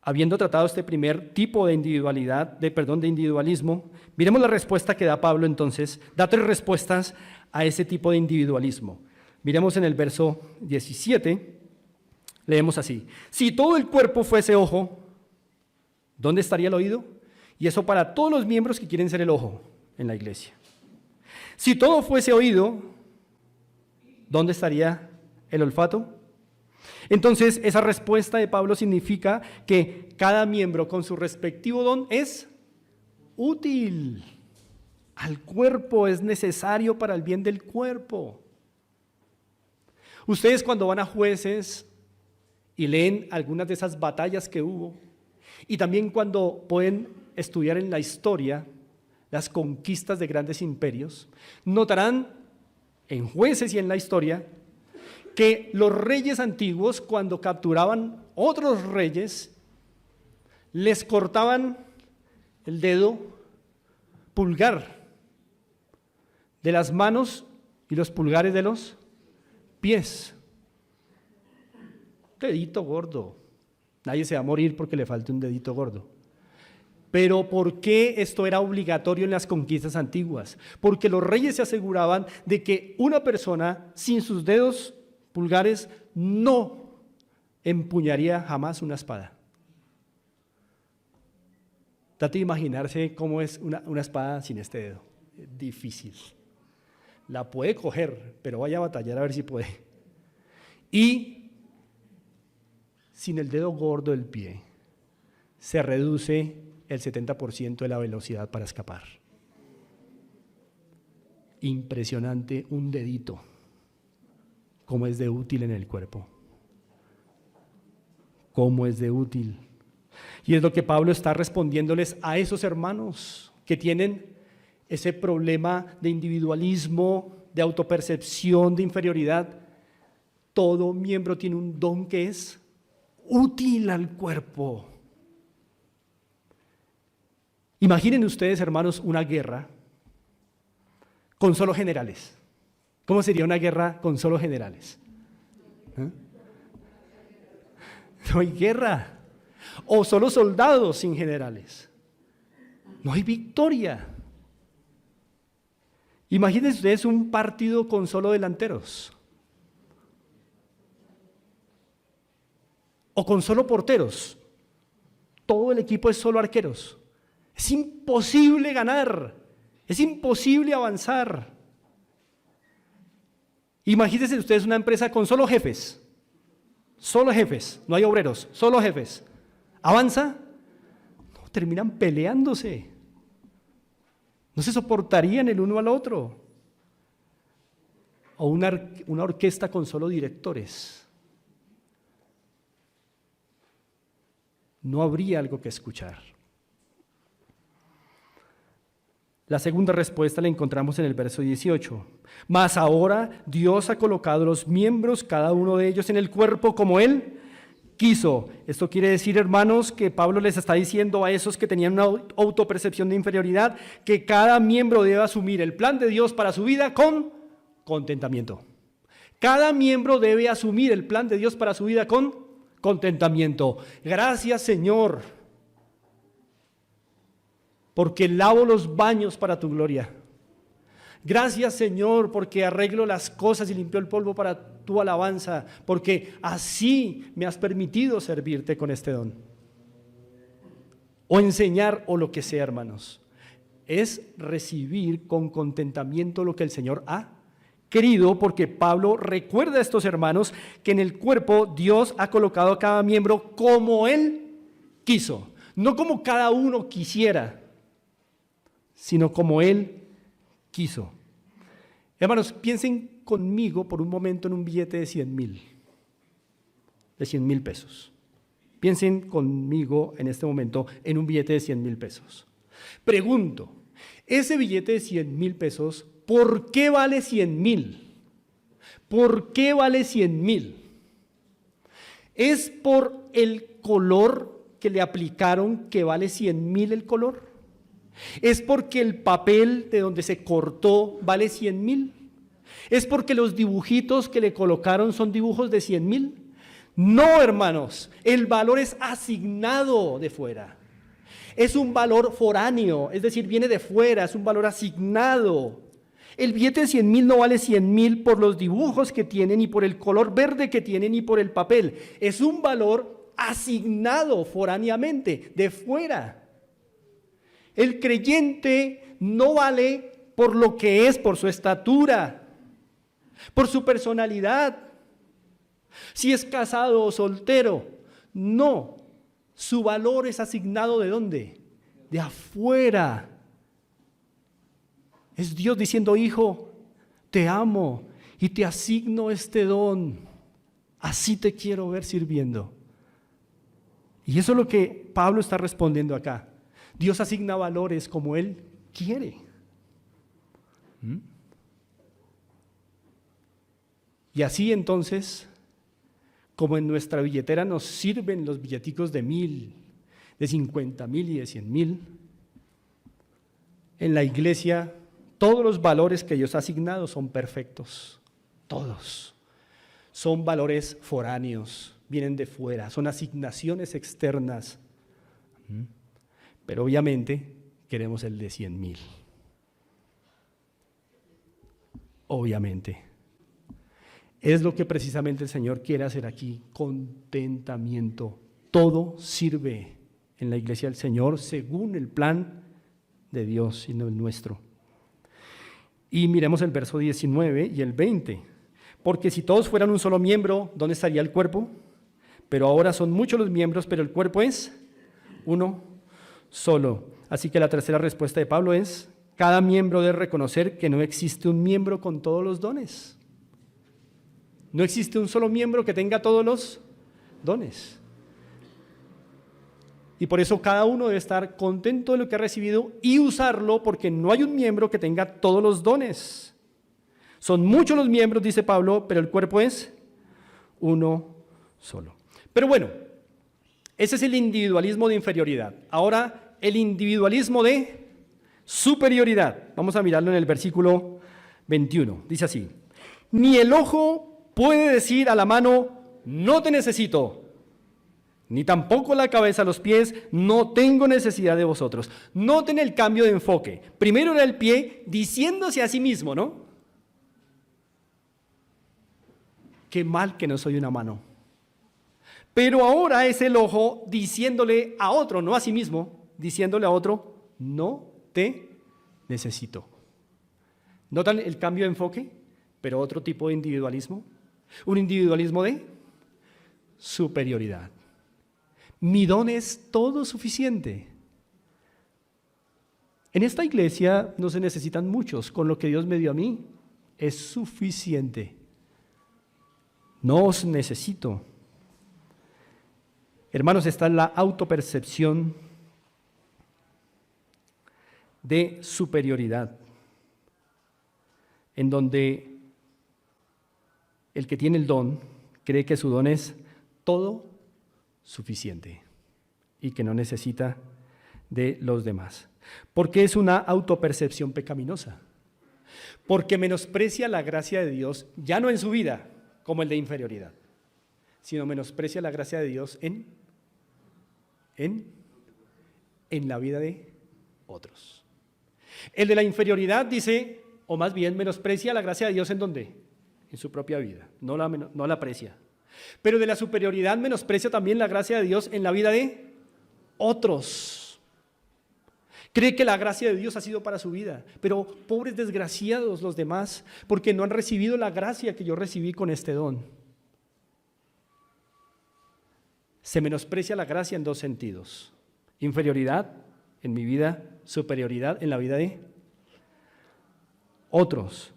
habiendo tratado este primer tipo de de individualismo, miremos la respuesta que da Pablo entonces. Da 3 respuestas a ese tipo de individualismo. Miremos en el verso 17, leemos así: si todo el cuerpo fuese ojo, ¿dónde estaría el oído? Y eso para todos los miembros que quieren ser el ojo en la iglesia. Si todo fuese oído, ¿dónde estaría el olfato? Entonces, esa respuesta de Pablo significa que cada miembro con su respectivo don es útil al cuerpo, es necesario para el bien del cuerpo. Ustedes cuando van a Jueces y leen algunas de esas batallas que hubo, y también cuando pueden estudiar en la historia las conquistas de grandes imperios, notarán en Jueces y en la historia que los reyes antiguos, cuando capturaban otros reyes, les cortaban el dedo pulgar de las manos y los pulgares de los pies. Dedito gordo. Nadie se va a morir porque le falte un dedito gordo. Pero ¿por qué esto era obligatorio en las conquistas antiguas? Porque los reyes se aseguraban de que una persona sin sus dedos pulgares no empuñaría jamás una espada. Trate de imaginarse cómo es una espada sin este dedo. Es difícil. La puede coger, pero vaya a batallar a ver si puede. Y sin el dedo gordo del pie se reduce el 70% de la velocidad para escapar. Impresionante, un dedito. ¿Cómo es de útil en el cuerpo? ¿Cómo es de útil? Y es lo que Pablo está respondiéndoles a esos hermanos que tienen ese problema de individualismo, de autopercepción, de inferioridad. Todo miembro tiene un don que es útil al cuerpo. Imaginen ustedes, hermanos, una guerra con solo generales. ¿Cómo sería una guerra con solo generales? No hay guerra. O solo soldados sin generales. No hay victoria. Imagínense ustedes un partido con solo delanteros. O con solo porteros. Todo el equipo es solo arqueros. Es imposible ganar. Es imposible avanzar. Imagínense ustedes una empresa con solo jefes, no hay obreros, solo jefes. ¿Avanza? No, terminan peleándose. No se soportarían el uno al otro. O una orquesta con solo directores. No habría algo que escuchar. La segunda respuesta la encontramos en el verso 18. Mas ahora Dios ha colocado los miembros, cada uno de ellos, en el cuerpo como Él quiso. Esto quiere decir, hermanos, que Pablo les está diciendo a esos que tenían una autopercepción de inferioridad que cada miembro debe asumir el plan de Dios para su vida con contentamiento. Cada miembro debe asumir el plan de Dios para su vida con contentamiento. Gracias, Señor, porque lavo los baños para tu gloria. Gracias, Señor, porque arreglo las cosas y limpio el polvo para tu alabanza, porque así me has permitido servirte con este don. O enseñar o lo que sea, hermanos. Es recibir con contentamiento lo que el Señor ha querido, porque Pablo recuerda a estos hermanos que en el cuerpo Dios ha colocado a cada miembro como Él quiso, no como cada uno quisiera, sino como Él quiso. Hermanos, piensen conmigo por un momento en un billete de 100,000 pesos. Piensen conmigo en este momento en un billete de 100,000 pesos. Pregunto, ese billete de 100,000 pesos, ¿por qué vale 100,000? ¿Por qué vale 100,000? ¿Es por el color que le aplicaron que vale 100,000 el color? ¿Es porque el papel de donde se cortó vale 100,000? ¿Es porque los dibujitos que le colocaron son dibujos de 100,000? No, hermanos, el valor es asignado de fuera. Es un valor foráneo, es decir, viene de fuera, es un valor asignado. El billete de 100,000 no vale 100,000 por los dibujos que tiene, ni por el color verde que tiene, ni por el papel. Es un valor asignado foráneamente, de fuera. El creyente no vale por lo que es, por su estatura, por su personalidad, si es casado o soltero. No, su valor es asignado ¿de dónde? De afuera. Es Dios diciendo: hijo, te amo y te asigno este don. Así te quiero ver sirviendo. Y eso es lo que Pablo está respondiendo acá. Dios asigna valores como Él quiere. Y así entonces, como en nuestra billetera nos sirven los billeticos de 1,000, de 50,000 y de 100,000, en la iglesia todos los valores que Dios ha asignado son perfectos, todos. Son valores foráneos, vienen de fuera, son asignaciones externas. Pero obviamente queremos el de 100,000. Obviamente. Es lo que precisamente el Señor quiere hacer aquí: contentamiento. Todo sirve en la iglesia del Señor según el plan de Dios y no el nuestro. Y miremos el verso 19 y el 20. Porque si todos fueran un solo miembro, ¿dónde estaría el cuerpo? Pero ahora son muchos los miembros, pero el cuerpo es uno solo. Así que la tercera respuesta de Pablo es: cada miembro debe reconocer que no existe un miembro con todos los dones. No existe un solo miembro que tenga todos los dones. Y por eso cada uno debe estar contento de lo que ha recibido y usarlo, porque no hay un miembro que tenga todos los dones. Son muchos los miembros, dice Pablo, pero el cuerpo es uno solo. Pero bueno, ese es el individualismo de inferioridad. Ahora, el individualismo de superioridad. Vamos a mirarlo en el versículo 21. Dice así: ni el ojo puede decir a la mano: no te necesito, ni tampoco la cabeza a los pies: no tengo necesidad de vosotros. Noten el cambio de enfoque. Primero era el pie diciéndose a sí mismo, ¿no? Qué mal que no soy una mano. Pero ahora es el ojo diciéndole a otro, no a sí mismo, diciéndole a otro: no te necesito. ¿Notan el cambio de enfoque? Pero otro tipo de individualismo. Un individualismo de superioridad. Mi don es todo suficiente. En esta iglesia no se necesitan muchos, con lo que Dios me dio a mí es suficiente. No os necesito. Hermanos, está la autopercepción de superioridad, en donde el que tiene el don cree que su don es todo suficiente y que no necesita de los demás. ¿Por qué es una autopercepción pecaminosa? Porque menosprecia la gracia de Dios, ya no en su vida, como el de inferioridad, sino menosprecia la gracia de Dios en la vida de otros. El de la inferioridad dice, o más bien menosprecia la gracia de Dios ¿en dónde? en su propia vida, no la aprecia. Pero de la superioridad menosprecia también la gracia de Dios en la vida de otros. Cree que la gracia de Dios ha sido para su vida, pero pobres desgraciados los demás, porque no han recibido la gracia que yo recibí con este don. Se menosprecia la gracia en dos sentidos: inferioridad en mi vida, superioridad en la vida de otros.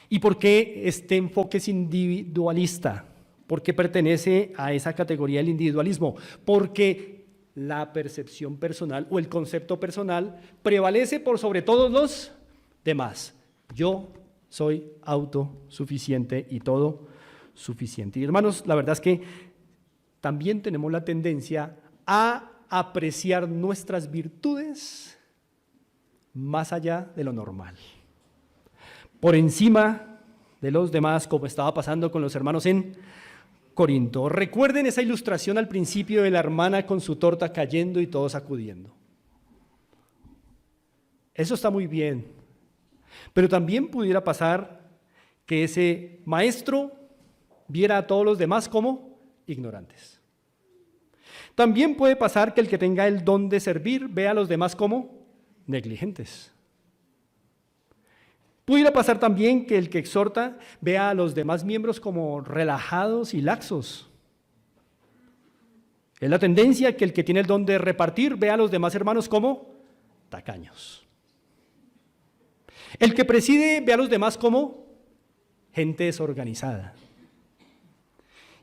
¿Y por qué este enfoque es individualista? ¿Por qué pertenece a esa categoría del individualismo? Porque la percepción personal o el concepto personal prevalece por sobre todos los demás. Yo soy autosuficiente y todo suficiente. Y hermanos, la verdad es que también tenemos la tendencia a apreciar nuestras virtudes más allá de lo normal, por encima de los demás, como estaba pasando con los hermanos en Corinto. Recuerden esa ilustración al principio de la hermana con su torta cayendo y todos acudiendo. Eso está muy bien, pero también pudiera pasar que ese maestro viera a todos los demás como ignorantes. También puede pasar que el que tenga el don de servir vea a los demás como negligentes. Pudiera pasar también que el que exhorta vea a los demás miembros como relajados y laxos. Es la tendencia que el que tiene el don de repartir vea a los demás hermanos como tacaños. El que preside ve a los demás como gente desorganizada.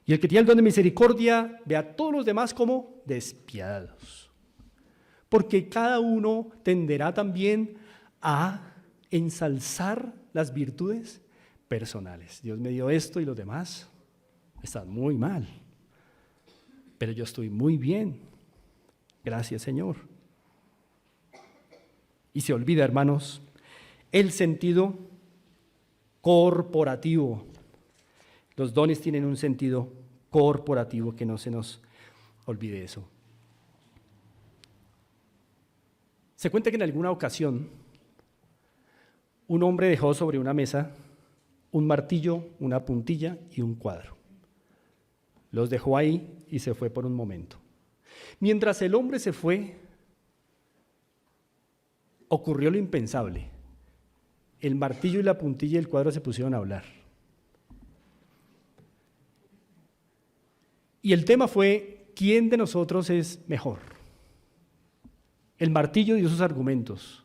Y el que tiene el don de misericordia ve a todos los demás como despiadados. Porque cada uno tenderá también a ensalzar las virtudes personales. Dios me dio esto y los demás están muy mal, pero yo estoy muy bien. Gracias, Señor. Y se olvida, hermanos, el sentido corporativo. Los dones tienen un sentido corporativo, que no se nos olvide eso. Se cuenta que en alguna ocasión un hombre dejó sobre una mesa un martillo, una puntilla y un cuadro. Los dejó ahí y se fue por un momento. Mientras el hombre se fue, ocurrió lo impensable. El martillo y la puntilla y el cuadro se pusieron a hablar. Y el tema fue: ¿quién de nosotros es mejor? El martillo dio sus argumentos.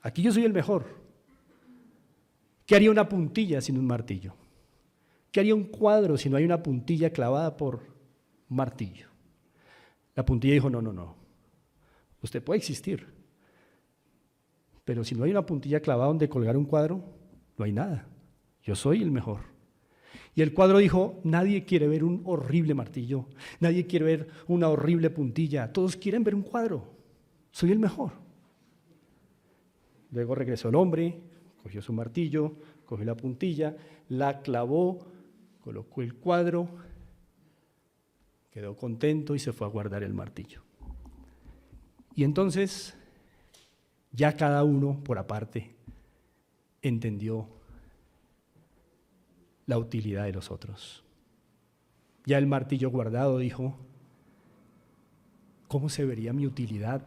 Aquí yo soy el mejor. ¿Qué haría una puntilla sin un martillo? ¿Qué haría un cuadro si no hay una puntilla clavada por un martillo? La puntilla dijo: no. Usted puede existir, pero si no hay una puntilla clavada donde colgar un cuadro, no hay nada. Yo soy el mejor. Y el cuadro dijo: nadie quiere ver un horrible martillo, nadie quiere ver una horrible puntilla, todos quieren ver un cuadro. Soy el mejor. Luego regresó el hombre, cogió su martillo, cogió la puntilla, la clavó, colocó el cuadro, quedó contento y se fue a guardar el martillo. Y entonces ya cada uno por aparte entendió la utilidad de los otros. Ya el martillo guardado dijo: ¿cómo se vería mi utilidad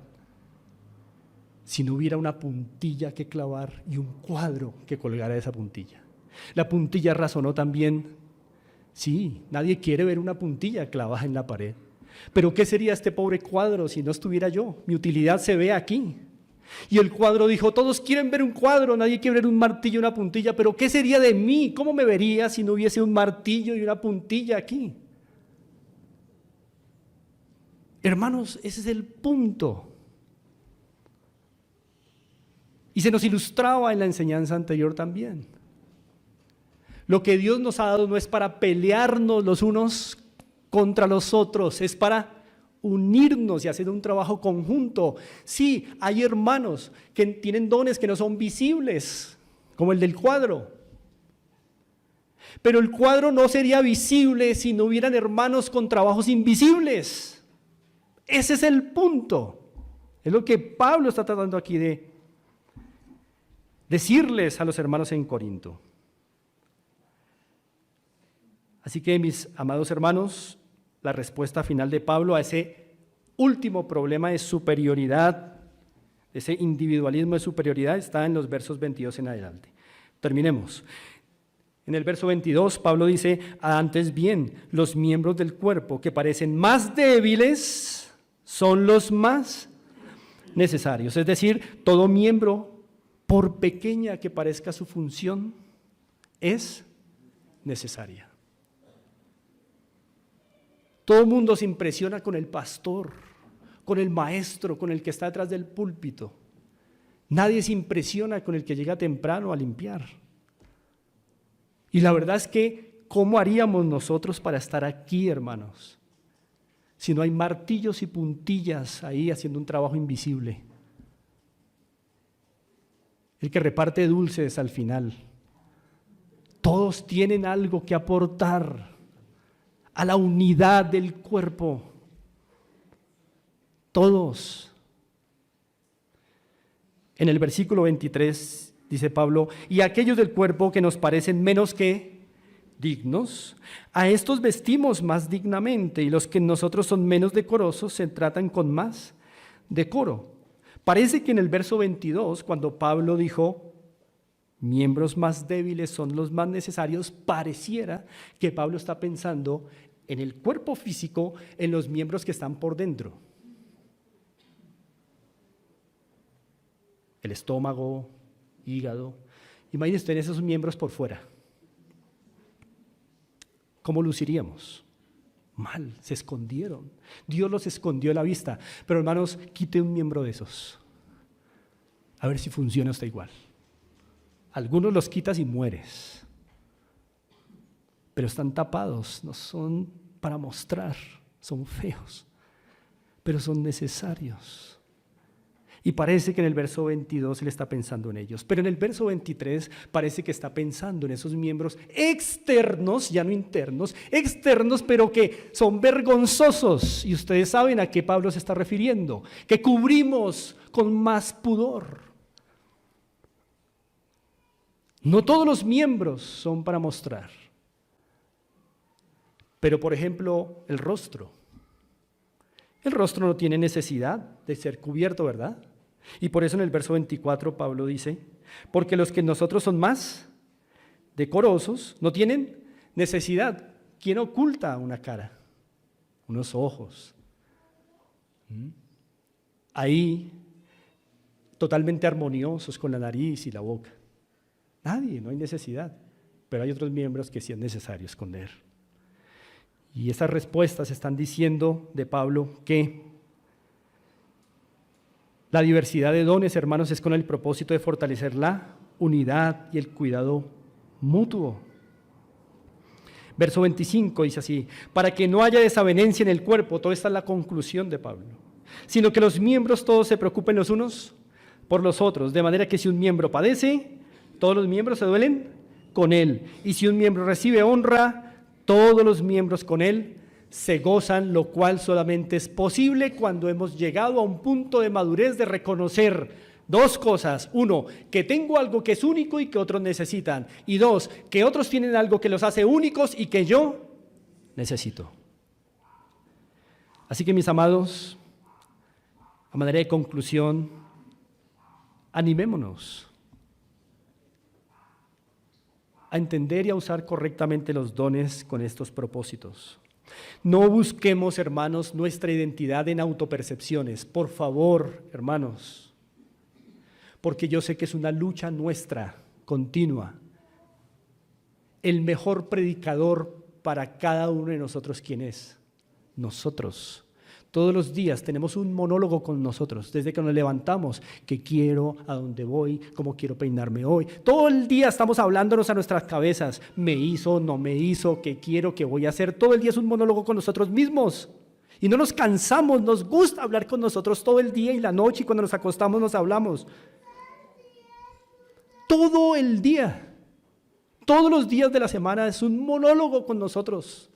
si no hubiera una puntilla que clavar y un cuadro que colgara esa puntilla? La puntilla razonó también: sí, nadie quiere ver una puntilla clavada en la pared, pero ¿qué sería este pobre cuadro si no estuviera yo? Mi utilidad se ve aquí. Y el cuadro dijo: todos quieren ver un cuadro, nadie quiere ver un martillo y una puntilla, pero ¿qué sería de mí? ¿Cómo me vería si no hubiese un martillo y una puntilla aquí? Hermanos, ese es el punto. Y se nos ilustraba en la enseñanza anterior también. Lo que Dios nos ha dado no es para pelearnos los unos contra los otros, es para unirnos y hacer un trabajo conjunto. Sí, hay hermanos que tienen dones que no son visibles, como el del cuadro. Pero el cuadro no sería visible si no hubieran hermanos con trabajos invisibles. Ese es el punto. Es lo que Pablo está tratando aquí de decirles a los hermanos en Corinto. Así que, mis amados hermanos, la respuesta final de Pablo a ese último problema de superioridad, ese individualismo de superioridad, está en los versos 22 en adelante. Terminemos. En el verso 22, Pablo dice: antes bien, los miembros del cuerpo que parecen más débiles son los más necesarios. Es decir, todo miembro, por pequeña que parezca su función, es necesaria. Todo el mundo se impresiona con el pastor, con el maestro, con el que está detrás del púlpito. Nadie se impresiona con el que llega temprano a limpiar. Y la verdad es que, ¿cómo haríamos nosotros para estar aquí, hermanos? Si no hay martillos y puntillas ahí haciendo un trabajo invisible. El que reparte dulces al final. Todos tienen algo que aportar a la unidad del cuerpo. Todos. En el versículo 23 dice Pablo: y aquellos del cuerpo que nos parecen menos que dignos, a estos vestimos más dignamente, y los que en nosotros son menos decorosos se tratan con más decoro. Parece que en el verso 22, cuando Pablo dijo miembros más débiles son los más necesarios, pareciera que Pablo está pensando en el cuerpo físico, en los miembros que están por dentro. El estómago, hígado. Imagínense ustedes esos miembros por fuera. ¿Cómo luciríamos? Mal, se escondieron. Dios los escondió a la vista. Pero hermanos, quite un miembro de esos. A ver si funciona hasta igual. Algunos los quitas y mueres. Pero están tapados, no son para mostrar, son feos. Pero son necesarios. Y parece que en el verso 22 él está pensando en ellos. Pero en el verso 23 parece que está pensando en esos miembros externos, ya no internos, externos, pero que son vergonzosos. Y ustedes saben a qué Pablo se está refiriendo, que cubrimos con más pudor. No todos los miembros son para mostrar. Pero, por ejemplo, el rostro. El rostro no tiene necesidad de ser cubierto, ¿verdad? Y por eso en el verso 24 Pablo dice: porque los que nosotros son más decorosos no tienen necesidad. ¿Quién oculta una cara? Unos ojos. Ahí, totalmente armoniosos con la nariz y la boca. Nadie, no hay necesidad. Pero hay otros miembros que sí es necesario esconder. Y esas respuestas están diciendo de Pablo que la diversidad de dones, hermanos, es con el propósito de fortalecer la unidad y el cuidado mutuo. Verso 25 dice así: para que no haya desavenencia en el cuerpo, toda esta es la conclusión de Pablo, sino que los miembros todos se preocupen los unos por los otros, de manera que si un miembro padece, todos los miembros se duelen con él, y si un miembro recibe honra, todos los miembros con él se gozan, lo cual solamente es posible cuando hemos llegado a un punto de madurez de reconocer dos cosas: uno, que tengo algo que es único y que otros necesitan, y dos, que otros tienen algo que los hace únicos y que yo necesito. Así que, mis amados, a manera de conclusión, animémonos a entender y a usar correctamente los dones con estos propósitos. No busquemos, hermanos, nuestra identidad en autopercepciones, por favor, hermanos, porque yo sé que es una lucha nuestra, continua. El mejor predicador para cada uno de nosotros, ¿quién es? Nosotros. Todos los días tenemos un monólogo con nosotros, desde que nos levantamos: qué quiero, a dónde voy, cómo quiero peinarme hoy. Todo el día estamos hablándonos a nuestras cabezas: me hizo, no me hizo, qué quiero, qué voy a hacer. Todo el día es un monólogo con nosotros mismos. Y no nos cansamos, nos gusta hablar con nosotros todo el día y la noche, y cuando nos acostamos nos hablamos. Todo el día, todos los días de la semana es un monólogo con nosotros.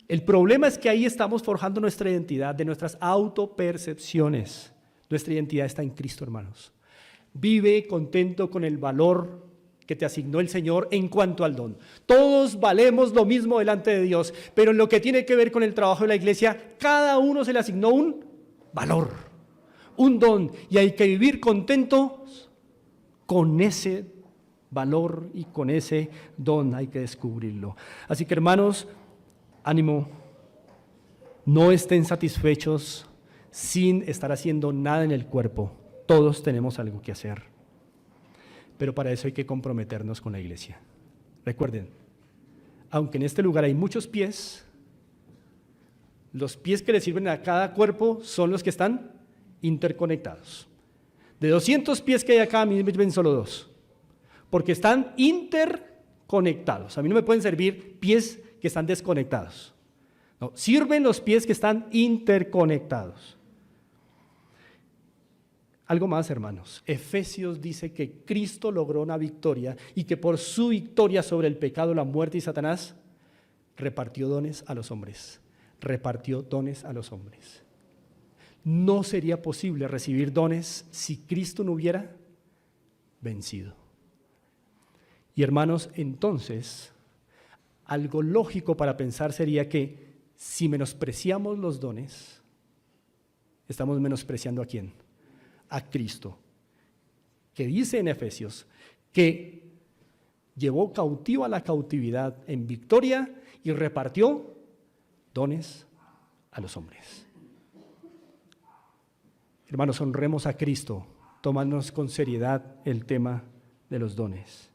El problema es que ahí estamos forjando nuestra identidad de nuestras autopercepciones. Nuestra identidad está en Cristo, hermanos. Vive contento con el valor que te asignó el Señor en cuanto al don. Todos valemos lo mismo delante de Dios, pero en lo que tiene que ver con el trabajo de la iglesia, cada uno se le asignó un valor, un don, y hay que vivir contentos con ese valor y con ese don, hay que descubrirlo. Así que, hermanos, ánimo, no estén satisfechos sin estar haciendo nada en el cuerpo. Todos tenemos algo que hacer. Pero para eso hay que comprometernos con la iglesia. Recuerden, aunque en este lugar hay muchos pies, los pies que le sirven a cada cuerpo son los que están interconectados. De 200 pies que hay acá, a mí me ven solo 2, porque están interconectados. A mí no me pueden servir pies que están desconectados. No, sirven los pies que están interconectados. Algo más, hermanos. Efesios dice que Cristo logró una victoria y que por su victoria sobre el pecado, la muerte y Satanás, repartió dones a los hombres. Repartió dones a los hombres. No sería posible recibir dones si Cristo no hubiera vencido. Y hermanos, entonces, algo lógico para pensar sería que si menospreciamos los dones, estamos menospreciando ¿a quién? A Cristo, que dice en Efesios que llevó cautiva la cautividad en victoria y repartió dones a los hombres. Hermanos, honremos a Cristo, tomándonos con seriedad el tema de los dones.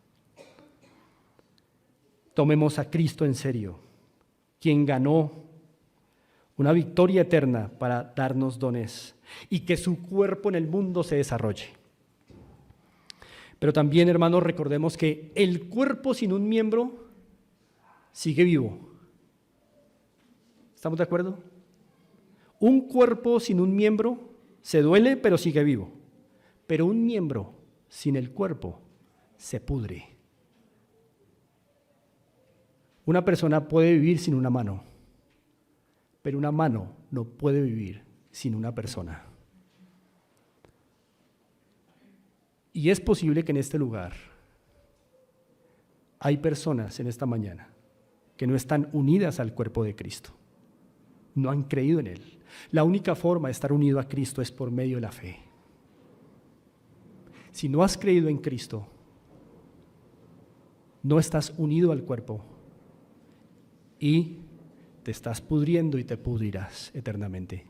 Tomemos a Cristo en serio, quien ganó una victoria eterna para darnos dones y que su cuerpo en el mundo se desarrolle. Pero también, hermanos, recordemos que el cuerpo sin un miembro sigue vivo. ¿Estamos de acuerdo? Un cuerpo sin un miembro se duele, pero sigue vivo. Pero un miembro sin el cuerpo se pudre. Una persona puede vivir sin una mano, pero una mano no puede vivir sin una persona. Y es posible que en este lugar hay personas en esta mañana que no están unidas al cuerpo de Cristo, no han creído en Él. La única forma de estar unido a Cristo es por medio de la fe. Si no has creído en Cristo, no estás unido al cuerpo y te estás pudriendo y te pudrirás eternamente.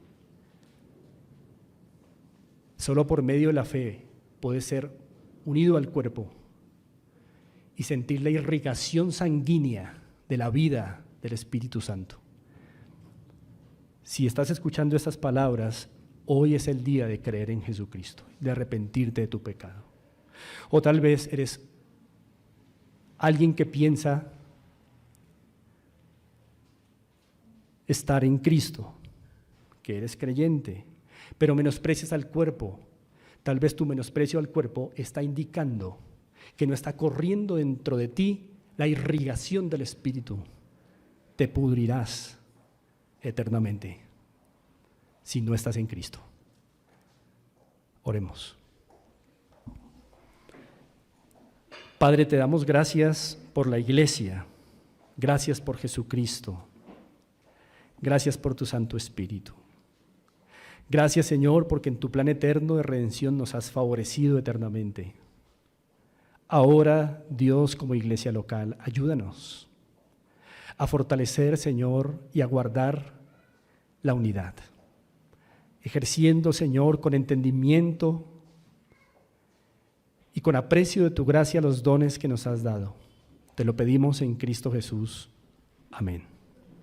Solo por medio de la fe puedes ser unido al cuerpo y sentir la irrigación sanguínea de la vida del Espíritu Santo. Si estás escuchando estas palabras, hoy es el día de creer en Jesucristo, de arrepentirte de tu pecado. O tal vez eres alguien que piensa estar en Cristo, que eres creyente, pero menosprecias al cuerpo. Tal vez tu menosprecio al cuerpo está indicando que no está corriendo dentro de ti la irrigación del Espíritu. Te pudrirás eternamente si no estás en Cristo. Oremos. Padre, te damos gracias por la iglesia, gracias por Jesucristo, gracias por tu Santo Espíritu. Gracias, Señor, porque en tu plan eterno de redención nos has favorecido eternamente. Ahora, Dios, como iglesia local, ayúdanos a fortalecer, Señor, y a guardar la unidad, ejerciendo, Señor, con entendimiento y con aprecio de tu gracia los dones que nos has dado. Te lo pedimos en Cristo Jesús. Amén.